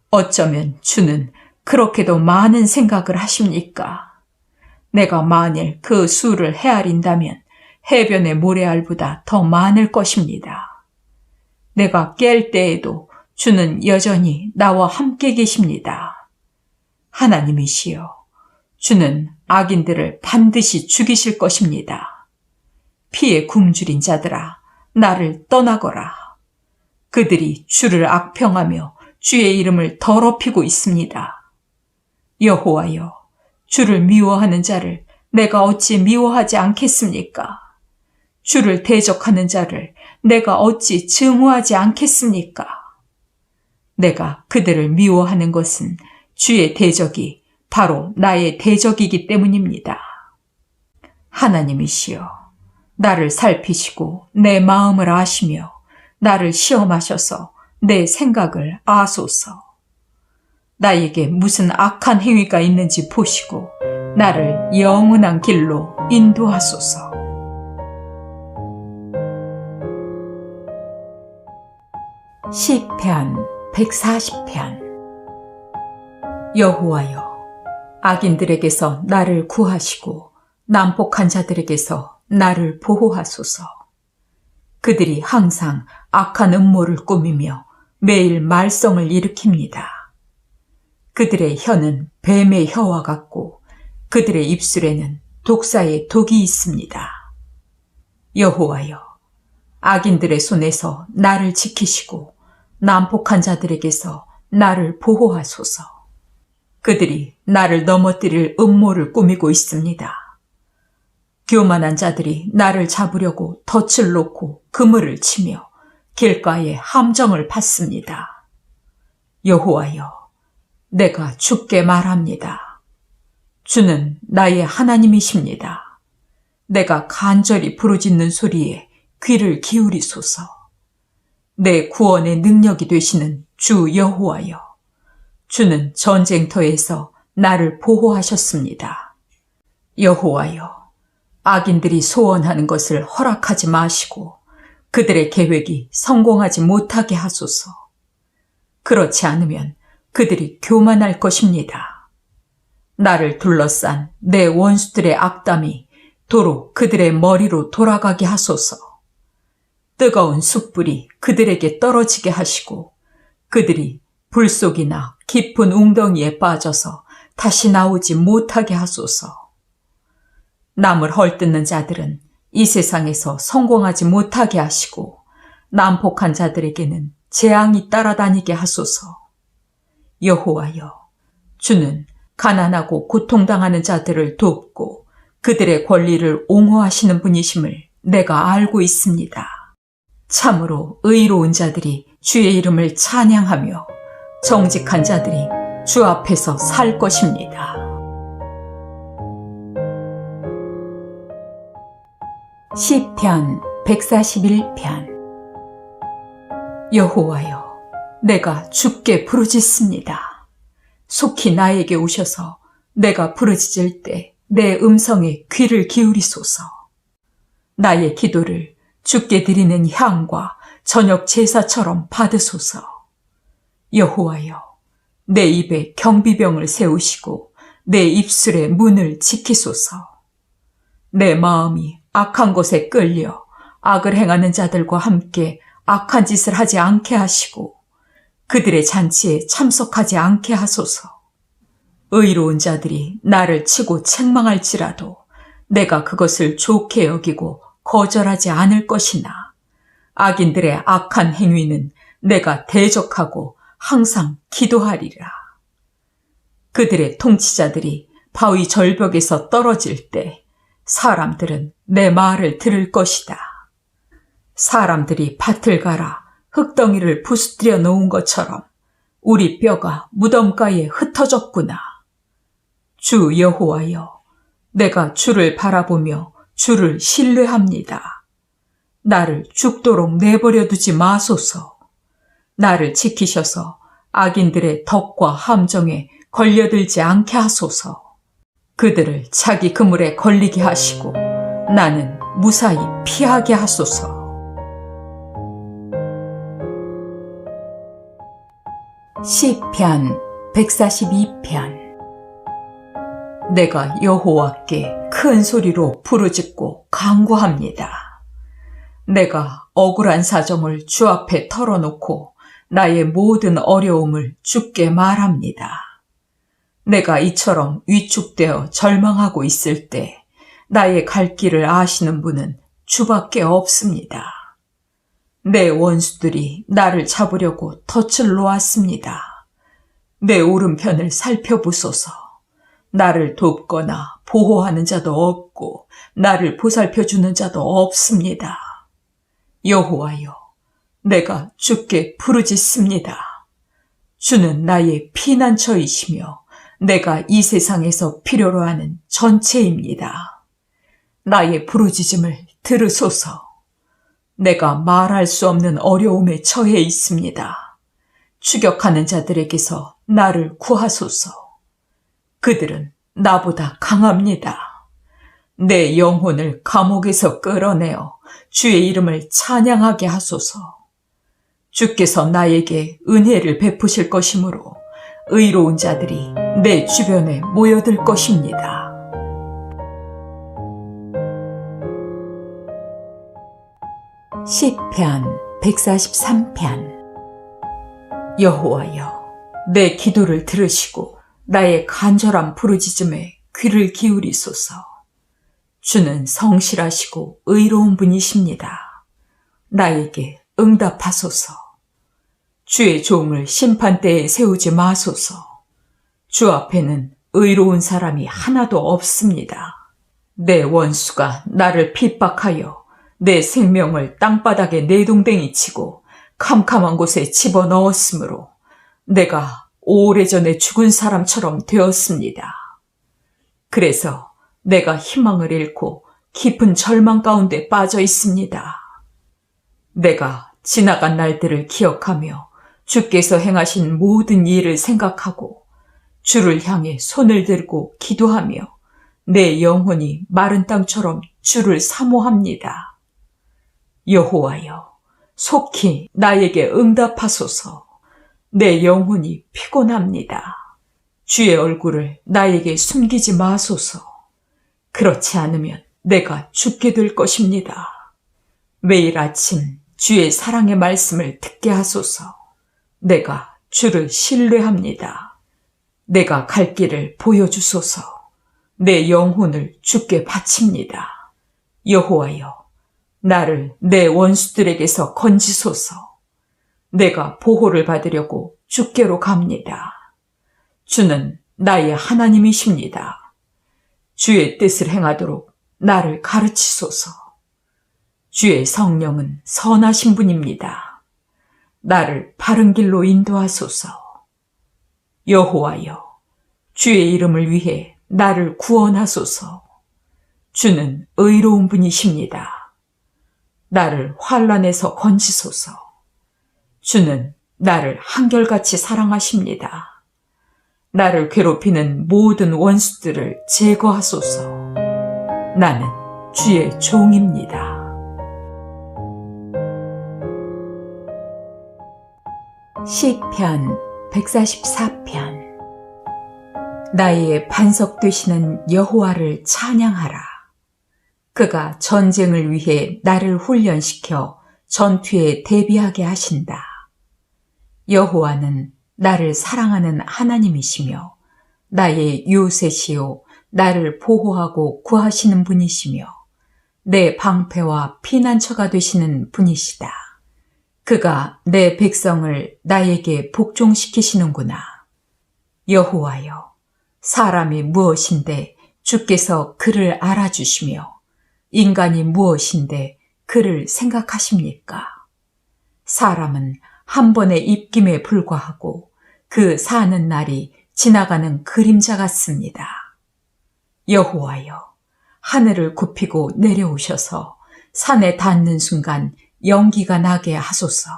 Speaker 1: 어쩌면 주는 그렇게도 많은 생각을 하십니까? 내가 만일 그 수를 헤아린다면 해변의 모래알보다 더 많을 것입니다. 내가 깰 때에도 주는 여전히 나와 함께 계십니다. 하나님이시여, 주는 악인들을 반드시 죽이실 것입니다. 피에 굶주린 자들아, 나를 떠나거라. 그들이 주를 악평하며 주의 이름을 더럽히고 있습니다. 여호와여, 주를 미워하는 자를 내가 어찌 미워하지 않겠습니까? 주를 대적하는 자를 내가 어찌 증오하지 않겠습니까? 내가 그들을 미워하는 것은 주의 대적이 바로 나의 대적이기 때문입니다. 하나님이시여, 나를 살피시고 내 마음을 아시며 나를 시험하셔서 내 생각을 아소서. 나에게 무슨 악한 행위가 있는지 보시고 나를 영원한 길로 인도하소서. 시편 140편. 여호와여, 악인들에게서 나를 구하시고 난폭한 자들에게서 나를 보호하소서. 그들이 항상 악한 음모를 꾸미며 매일 말썽을 일으킵니다. 그들의 혀는 뱀의 혀와 같고 그들의 입술에는 독사의 독이 있습니다. 여호와여, 악인들의 손에서 나를 지키시고 난폭한 자들에게서 나를 보호하소서. 그들이 나를 넘어뜨릴 음모를 꾸미고 있습니다. 교만한 자들이 나를 잡으려고 덫을 놓고 그물을 치며 길가에 함정을 팠습니다. 여호와여, 내가 주께 말합니다. 주는 나의 하나님이십니다. 내가 간절히 부르짖는 소리에 귀를 기울이소서. 내 구원의 능력이 되시는 주 여호와여, 주는 전쟁터에서 나를 보호하셨습니다. 여호와여, 악인들이 소원하는 것을 허락하지 마시고 그들의 계획이 성공하지 못하게 하소서. 그렇지 않으면 그들이 교만할 것입니다. 나를 둘러싼 내 원수들의 악담이 도로 그들의 머리로 돌아가게 하소서. 뜨거운 숯불이 그들에게 떨어지게 하시고 그들이 불속이나 깊은 웅덩이에 빠져서 다시 나오지 못하게 하소서. 남을 헐뜯는 자들은 이 세상에서 성공하지 못하게 하시고 난폭한 자들에게는 재앙이 따라다니게 하소서. 여호와여, 주는 가난하고 고통당하는 자들을 돕고 그들의 권리를 옹호하시는 분이심을 내가 알고 있습니다. 참으로 의로운 자들이 주의 이름을 찬양하며 정직한 자들이 주 앞에서 살 것입니다. 시편 141편. 여호와여, 내가 주께 부르짖습니다. 속히 나에게 오셔서 내가 부르짖을 때 내 음성에 귀를 기울이소서. 나의 기도를 주께 드리는 향과 저녁 제사처럼 받으소서. 여호와여, 내 입에 경비병을 세우시고 내 입술의 문을 지키소서. 내 마음이 악한 것에 끌려 악을 행하는 자들과 함께 악한 짓을 하지 않게 하시고 그들의 잔치에 참석하지 않게 하소서. 의로운 자들이 나를 치고 책망할지라도 내가 그것을 좋게 여기고 거절하지 않을 것이나 악인들의 악한 행위는 내가 대적하고 항상 기도하리라. 그들의 통치자들이 바위 절벽에서 떨어질 때 사람들은 내 말을 들을 것이다. 사람들이 밭을 갈아 흙덩이를 부수뜨려 놓은 것처럼 우리 뼈가 무덤가에 흩어졌구나. 주 여호와여, 내가 주를 바라보며 주를 신뢰합니다. 나를 죽도록 내버려 두지 마소서. 나를 지키셔서 악인들의 덕과 함정에 걸려들지 않게 하소서. 그들을 자기 그물에 걸리게 하시고 나는 무사히 피하게 하소서. 시편 142편. 내가 여호와께 큰 소리로 부르짖고 간구합니다. 내가 억울한 사정을 주 앞에 털어놓고 나의 모든 어려움을 주께 말합니다. 내가 이처럼 위축되어 절망하고 있을 때 나의 갈 길을 아시는 분은 주밖에 없습니다. 내 원수들이 나를 잡으려고 덫을 놓았습니다. 내 오른편을 살펴보소서. 나를 돕거나 보호하는 자도 없고 나를 보살펴주는 자도 없습니다. 여호와여, 내가 주께 부르짖습니다. 주는 나의 피난처이시며 내가 이 세상에서 필요로 하는 전체입니다. 나의 부르짖음을 들으소서. 내가 말할 수 없는 어려움에 처해 있습니다. 추격하는 자들에게서 나를 구하소서. 그들은 나보다 강합니다. 내 영혼을 감옥에서 끌어내어 주의 이름을 찬양하게 하소서. 주께서 나에게 은혜를 베푸실 것이므로 의로운 자들이 내 주변에 모여들 것입니다. 시편 143편. 여호와여, 내 기도를 들으시고 나의 간절한 부르짖음에 귀를 기울이소서. 주는 성실하시고 의로운 분이십니다. 나에게 응답하소서. 주의 종을 심판대에 세우지 마소서. 주 앞에는 의로운 사람이 하나도 없습니다. 내 원수가 나를 핍박하여 내 생명을 땅바닥에 내동댕이 치고 캄캄한 곳에 집어넣었으므로 내가 오래전에 죽은 사람처럼 되었습니다. 그래서 내가 희망을 잃고 깊은 절망 가운데 빠져 있습니다. 내가 지나간 날들을 기억하며 주께서 행하신 모든 일을 생각하고 주를 향해 손을 들고 기도하며 내 영혼이 마른 땅처럼 주를 사모합니다. 여호와여, 속히 나에게 응답하소서. 내 영혼이 피곤합니다. 주의 얼굴을 나에게 숨기지 마소서. 그렇지 않으면 내가 죽게 될 것입니다. 매일 아침 주의 사랑의 말씀을 듣게 하소서. 내가 주를 신뢰합니다. 내가 갈 길을 보여주소서. 내 영혼을 주께 바칩니다. 여호와여, 나를 내 원수들에게서 건지소서. 내가 보호를 받으려고 주께로 갑니다. 주는 나의 하나님이십니다. 주의 뜻을 행하도록 나를 가르치소서. 주의 성령은 선하신 분입니다. 나를 바른 길로 인도하소서. 여호와여, 주의 이름을 위해 나를 구원하소서. 주는 의로운 분이십니다. 나를 환난에서 건지소서. 주는 나를 한결같이 사랑하십니다. 나를 괴롭히는 모든 원수들을 제거하소서. 나는 주의 종입니다. 시편 144편. 나의 반석 되시는 여호와를 찬양하라. 그가 전쟁을 위해 나를 훈련시켜 전투에 대비하게 하신다. 여호와는 나를 사랑하는 하나님이시며 나의 요새시요 나를 보호하고 구하시는 분이시며 내 방패와 피난처가 되시는 분이시다. 그가 내 백성을 나에게 복종시키시는구나. 여호와여, 사람이 무엇인데 주께서 그를 알아주시며 인간이 무엇인데 그를 생각하십니까? 사람은 한 번의 입김에 불과하고 그 사는 날이 지나가는 그림자 같습니다. 여호와여, 하늘을 굽히고 내려오셔서 산에 닿는 순간 연기가 나게 하소서.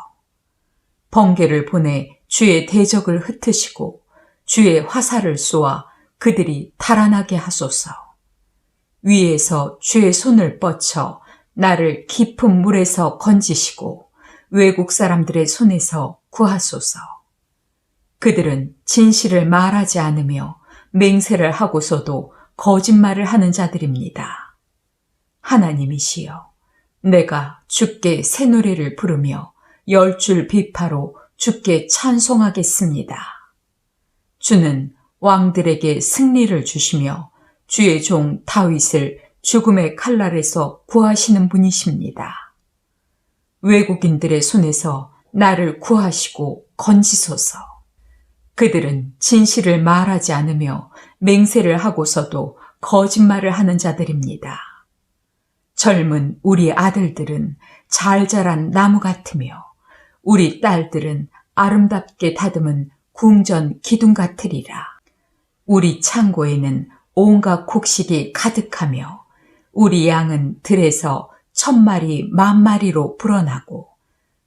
Speaker 1: 번개를 보내 주의 대적을 흩으시고 주의 화살을 쏘아 그들이 달아나게 하소서. 위에서 주의 손을 뻗쳐 나를 깊은 물에서 건지시고 외국 사람들의 손에서 구하소서. 그들은 진실을 말하지 않으며 맹세를 하고서도 거짓말을 하는 자들입니다. 하나님이시여, 내가 주께 새 노래를 부르며 10줄 비파로 주께 찬송하겠습니다. 주는 왕들에게 승리를 주시며 주의 종 다윗을 죽음의 칼날에서 구하시는 분이십니다. 외국인들의 손에서 나를 구하시고 건지소서. 그들은 진실을 말하지 않으며 맹세를 하고서도 거짓말을 하는 자들입니다. 젊은 우리 아들들은 잘 자란 나무 같으며 우리 딸들은 아름답게 다듬은 궁전 기둥 같으리라. 우리 창고에는 온갖 곡식이 가득하며 우리 양은 들에서 1000마리 10,000마리로 불어나고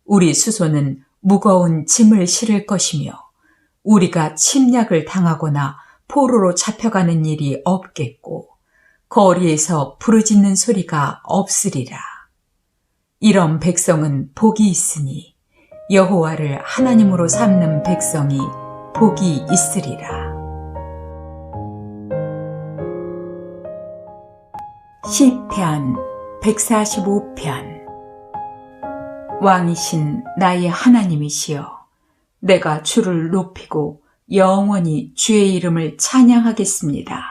Speaker 1: 우리 수소는 무거운 짐을 실을 것이며 우리가 침략을 당하거나 포로로 잡혀가는 일이 없겠고 거리에서 부르짖는 소리가 없으리라. 이런 백성은 복이 있으니 여호와를 하나님으로 삼는 백성이 복이 있으리라. 시편 145편. 왕이신 나의 하나님이시여, 내가 주를 높이고 영원히 주의 이름을 찬양하겠습니다.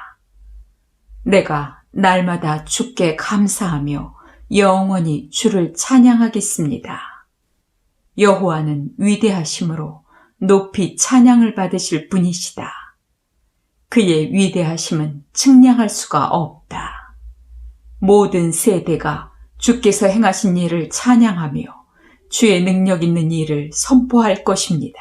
Speaker 1: 내가 날마다 주께 감사하며 영원히 주를 찬양하겠습니다. 여호와는 위대하심으로 높이 찬양을 받으실 분이시다. 그의 위대하심은 측량할 수가 없다. 모든 세대가 주께서 행하신 일을 찬양하며 주의 능력 있는 일을 선포할 것입니다.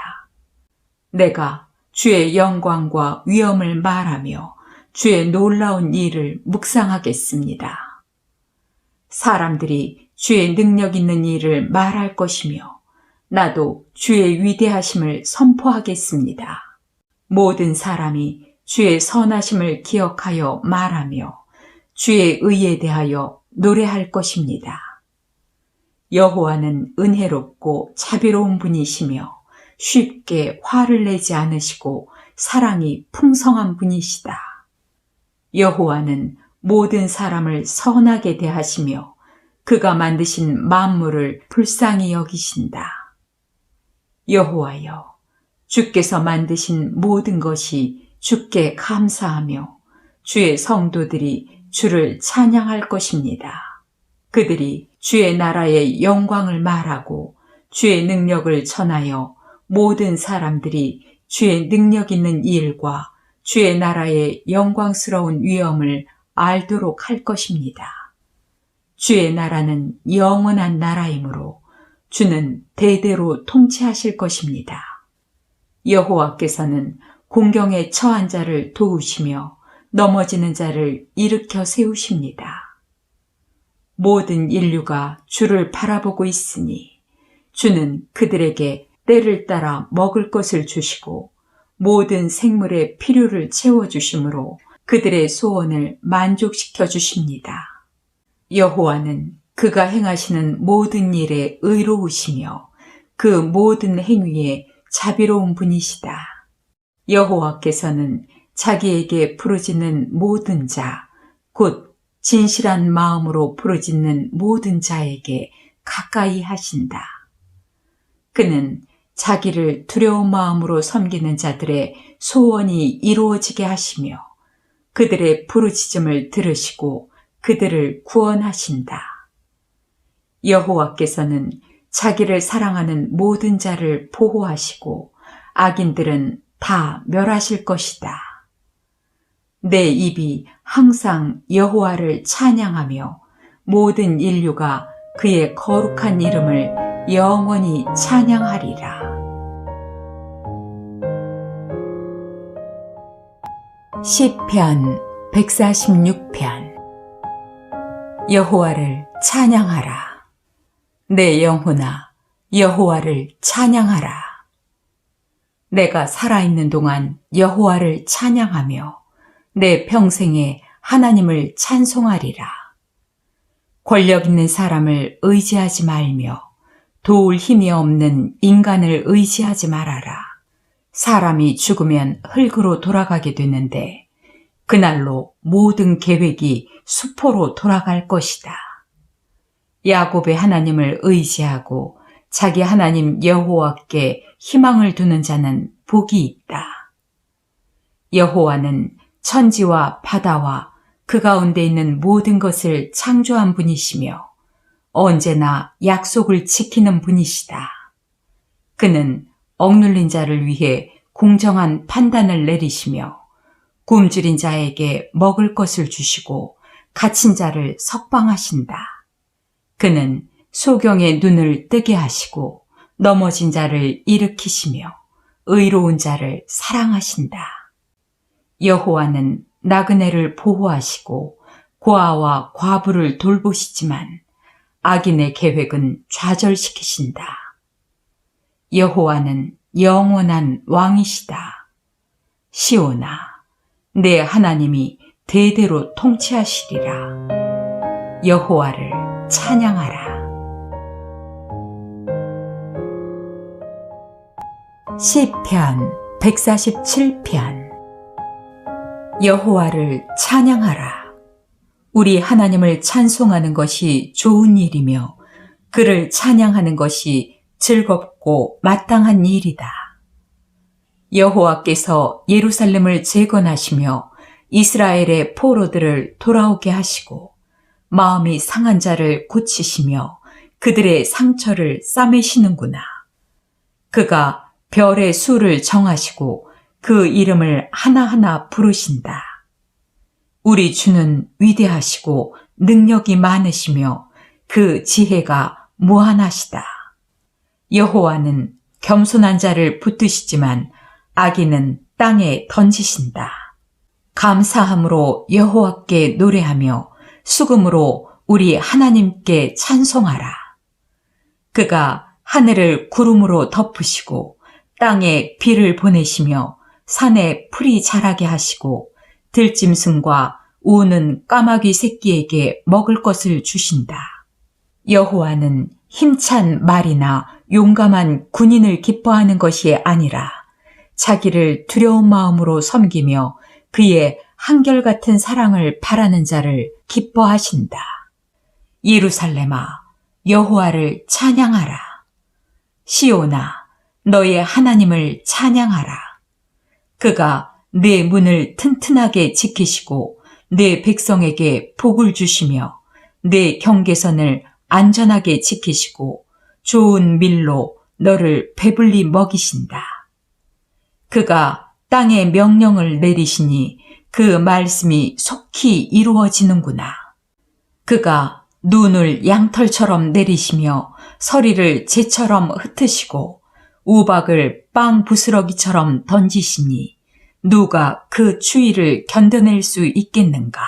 Speaker 1: 내가 주의 영광과 위엄을 말하며 주의 놀라운 일을 묵상하겠습니다. 사람들이 주의 능력 있는 일을 말할 것이며 나도 주의 위대하심을 선포하겠습니다. 모든 사람이 주의 선하심을 기억하여 말하며 주의 의에 대하여 노래할 것입니다. 여호와는 은혜롭고 자비로운 분이시며 쉽게 화를 내지 않으시고 사랑이 풍성한 분이시다. 여호와는 모든 사람을 선하게 대하시며 그가 만드신 만물을 불쌍히 여기신다. 여호와여, 주께서 만드신 모든 것이 주께 감사하며 주의 성도들이 주를 찬양할 것입니다. 그들이 주의 나라의 영광을 말하고 주의 능력을 전하여 모든 사람들이 주의 능력 있는 일과 주의 나라의 영광스러운 위엄을 알도록 할 것입니다. 주의 나라는 영원한 나라이므로 주는 대대로 통치하실 것입니다. 여호와께서는 공경에 처한 자를 도우시며 넘어지는 자를 일으켜 세우십니다. 모든 인류가 주를 바라보고 있으니 주는 그들에게 때를 따라 먹을 것을 주시고 모든 생물의 필요를 채워주심으로 그들의 소원을 만족시켜 주십니다. 여호와는 그가 행하시는 모든 일에 의로우시며 그 모든 행위에 자비로운 분이시다. 여호와께서는 자기에게 부르짖는 모든 자, 곧 진실한 마음으로 부르짖는 모든 자에게 가까이 하신다. 그는 자기를 두려운 마음으로 섬기는 자들의 소원이 이루어지게 하시며 그들의 부르짖음을 들으시고 그들을 구원하신다. 여호와께서는 자기를 사랑하는 모든 자를 보호하시고 악인들은 다 멸하실 것이다. 내 입이 항상 여호와를 찬양하며 모든 인류가 그의 거룩한 이름을 영원히 찬양하리라. 시편 146편. 여호와를 찬양하라. 내 영혼아, 여호와를 찬양하라. 내가 살아있는 동안 여호와를 찬양하며 내 평생에 하나님을 찬송하리라. 권력 있는 사람을 의지하지 말며 도울 힘이 없는 인간을 의지하지 말아라. 사람이 죽으면 흙으로 돌아가게 되는데 그날로 모든 계획이 수포로 돌아갈 것이다. 야곱의 하나님을 의지하고 자기 하나님 여호와께 희망을 두는 자는 복이 있다. 여호와는 천지와 바다와 그 가운데 있는 모든 것을 창조한 분이시며 언제나 약속을 지키는 분이시다. 그는 억눌린 자를 위해 공정한 판단을 내리시며 굶주린 자에게 먹을 것을 주시고 갇힌 자를 석방하신다. 그는 소경의 눈을 뜨게 하시고 넘어진 자를 일으키시며 의로운 자를 사랑하신다. 여호와는 나그네를 보호하시고 고아와 과부를 돌보시지만 악인의 계획은 좌절시키신다. 여호와는 영원한 왕이시다. 시온아, 내 하나님이 대대로 통치하시리라. 여호와를 찬양하라. 시편 147편. 여호와를 찬양하라. 우리 하나님을 찬송하는 것이 좋은 일이며 그를 찬양하는 것이 즐겁고 마땅한 일이다. 여호와께서 예루살렘을 재건하시며 이스라엘의 포로들을 돌아오게 하시고 마음이 상한 자를 고치시며 그들의 상처를 싸매시는구나. 그가 별의 수를 정하시고 그 이름을 하나하나 부르신다. 우리 주는 위대하시고 능력이 많으시며 그 지혜가 무한하시다. 여호와는 겸손한 자를 붙드시지만 악인은 땅에 던지신다. 감사함으로 여호와께 노래하며 수금으로 우리 하나님께 찬송하라. 그가 하늘을 구름으로 덮으시고 땅에 비를 보내시며 산에 풀이 자라게 하시고 들짐승과 우는 까마귀 새끼에게 먹을 것을 주신다. 여호와는 힘찬 말이나 용감한 군인을 기뻐하는 것이 아니라 자기를 두려운 마음으로 섬기며 그의 한결같은 사랑을 바라는 자를 기뻐하신다. 예루살렘아, 여호와를 찬양하라. 시온아, 너의 하나님을 찬양하라. 그가 내 문을 튼튼하게 지키시고 내 백성에게 복을 주시며 내 경계선을 안전하게 지키시고 좋은 밀로 너를 배불리 먹이신다. 그가 땅에 명령을 내리시니 그 말씀이 속히 이루어지는구나. 그가 눈을 양털처럼 내리시며 서리를 재처럼 흩으시고 우박을 빵 부스러기처럼 던지시니 누가 그 추위를 견뎌낼 수 있겠는가?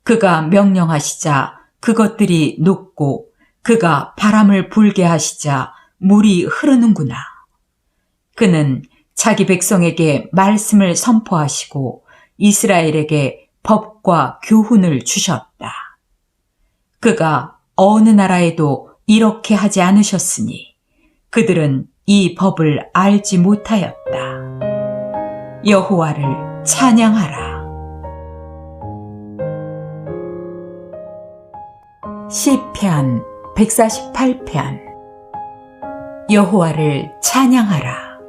Speaker 1: 그가 명령하시자 그것들이 녹고 그가 바람을 불게 하시자 물이 흐르는구나. 그는 자기 백성에게 말씀을 선포하시고 이스라엘에게 법과 교훈을 주셨다. 그가 어느 나라에도 이렇게 하지 않으셨으니 그들은 이 법을 알지 못하였다. 여호와를 찬양하라. 시편 148편. 여호와를 찬양하라.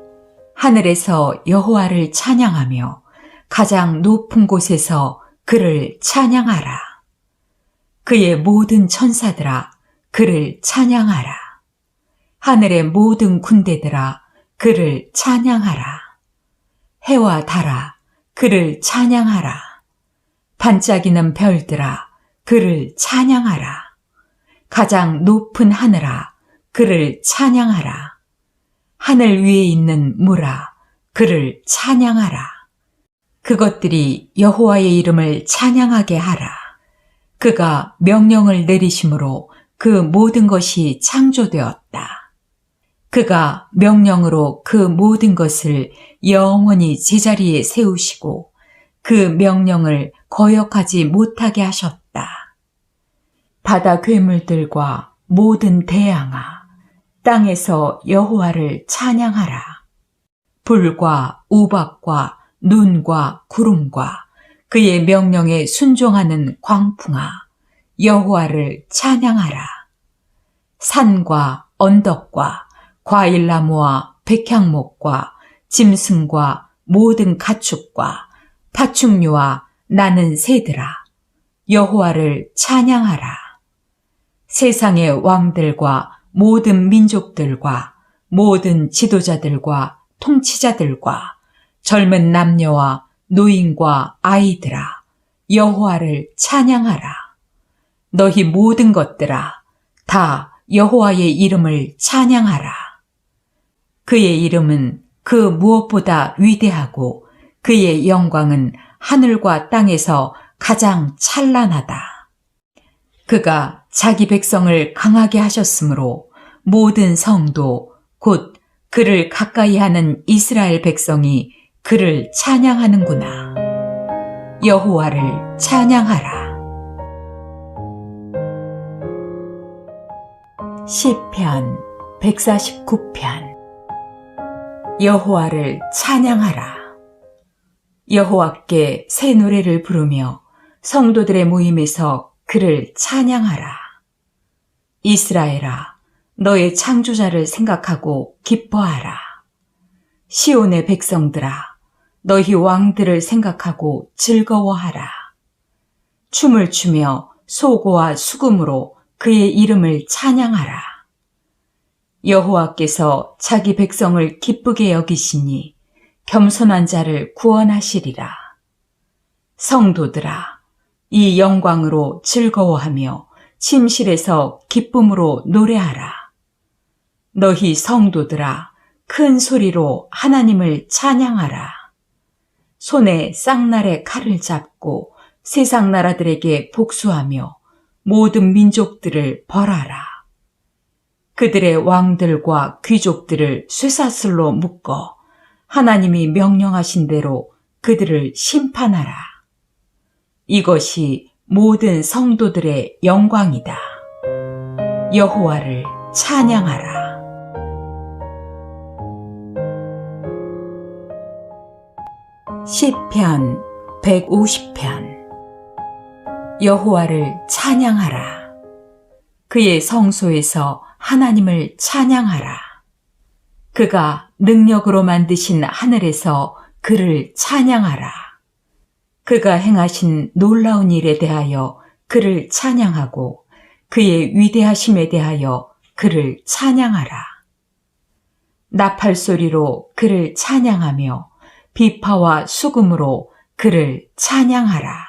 Speaker 1: 하늘에서 여호와를 찬양하며 가장 높은 곳에서 그를 찬양하라. 그의 모든 천사들아, 그를 찬양하라. 하늘의 모든 군대들아, 그를 찬양하라. 해와 달아, 그를 찬양하라. 반짝이는 별들아, 그를 찬양하라. 가장 높은 하늘아, 그를 찬양하라. 하늘 위에 있는 물아, 그를 찬양하라. 그것들이 여호와의 이름을 찬양하게 하라. 그가 명령을 내리심으로 그 모든 것이 창조되었다. 그가 명령으로 그 모든 것을 영원히 제자리에 세우시고 그 명령을 거역하지 못하게 하셨다. 바다 괴물들과 모든 대양아, 땅에서 여호와를 찬양하라. 불과 우박과 눈과 구름과 그의 명령에 순종하는 광풍아, 여호와를 찬양하라. 산과 언덕과 과일나무와 백향목과 짐승과 모든 가축과 파충류와 나는 새들아, 여호와를 찬양하라. 세상의 왕들과 모든 민족들과 모든 지도자들과 통치자들과 젊은 남녀와 노인과 아이들아, 여호와를 찬양하라. 너희 모든 것들아, 다 여호와의 이름을 찬양하라. 그의 이름은 그 무엇보다 위대하고 그의 영광은 하늘과 땅에서 가장 찬란하다. 그가 자기 백성을 강하게 하셨으므로 모든 성도 곧 그를 가까이 하는 이스라엘 백성이 그를 찬양하는구나. 여호와를 찬양하라. 시편 149편. 여호와를 찬양하라. 여호와께 새 노래를 부르며 성도들의 모임에서 그를 찬양하라. 이스라엘아, 너의 창조자를 생각하고 기뻐하라. 시온의 백성들아, 너희 왕들을 생각하고 즐거워하라. 춤을 추며 소고와 수금으로 그의 이름을 찬양하라. 여호와께서 자기 백성을 기쁘게 여기시니 겸손한 자를 구원하시리라. 성도들아, 이 영광으로 즐거워하며 침실에서 기쁨으로 노래하라. 너희 성도들아, 큰 소리로 하나님을 찬양하라. 손에 쌍날의 칼을 잡고 세상 나라들에게 복수하며 모든 민족들을 벌하라. 그들의 왕들과 귀족들을 쇠사슬로 묶어 하나님이 명령하신 대로 그들을 심판하라. 이것이 모든 성도들의 영광이다. 여호와를 찬양하라. 시편 150편. 여호와를 찬양하라. 그의 성소에서 하나님을 찬양하라. 그가 능력으로 만드신 하늘에서 그를 찬양하라. 그가 행하신 놀라운 일에 대하여 그를 찬양하고 그의 위대하심에 대하여 그를 찬양하라. 나팔 소리로 그를 찬양하며 비파와 수금으로 그를 찬양하라.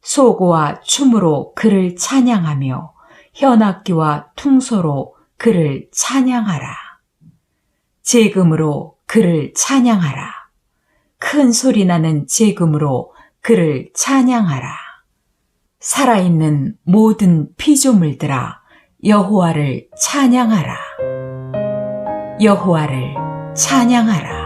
Speaker 1: 소고와 춤으로 그를 찬양하며 현악기와 퉁소로 그를 찬양하라. 제금으로 그를 찬양하라. 큰 소리 나는 제금으로 그를 찬양하라. 살아있는 모든 피조물들아, 여호와를 찬양하라. 여호와를 찬양하라.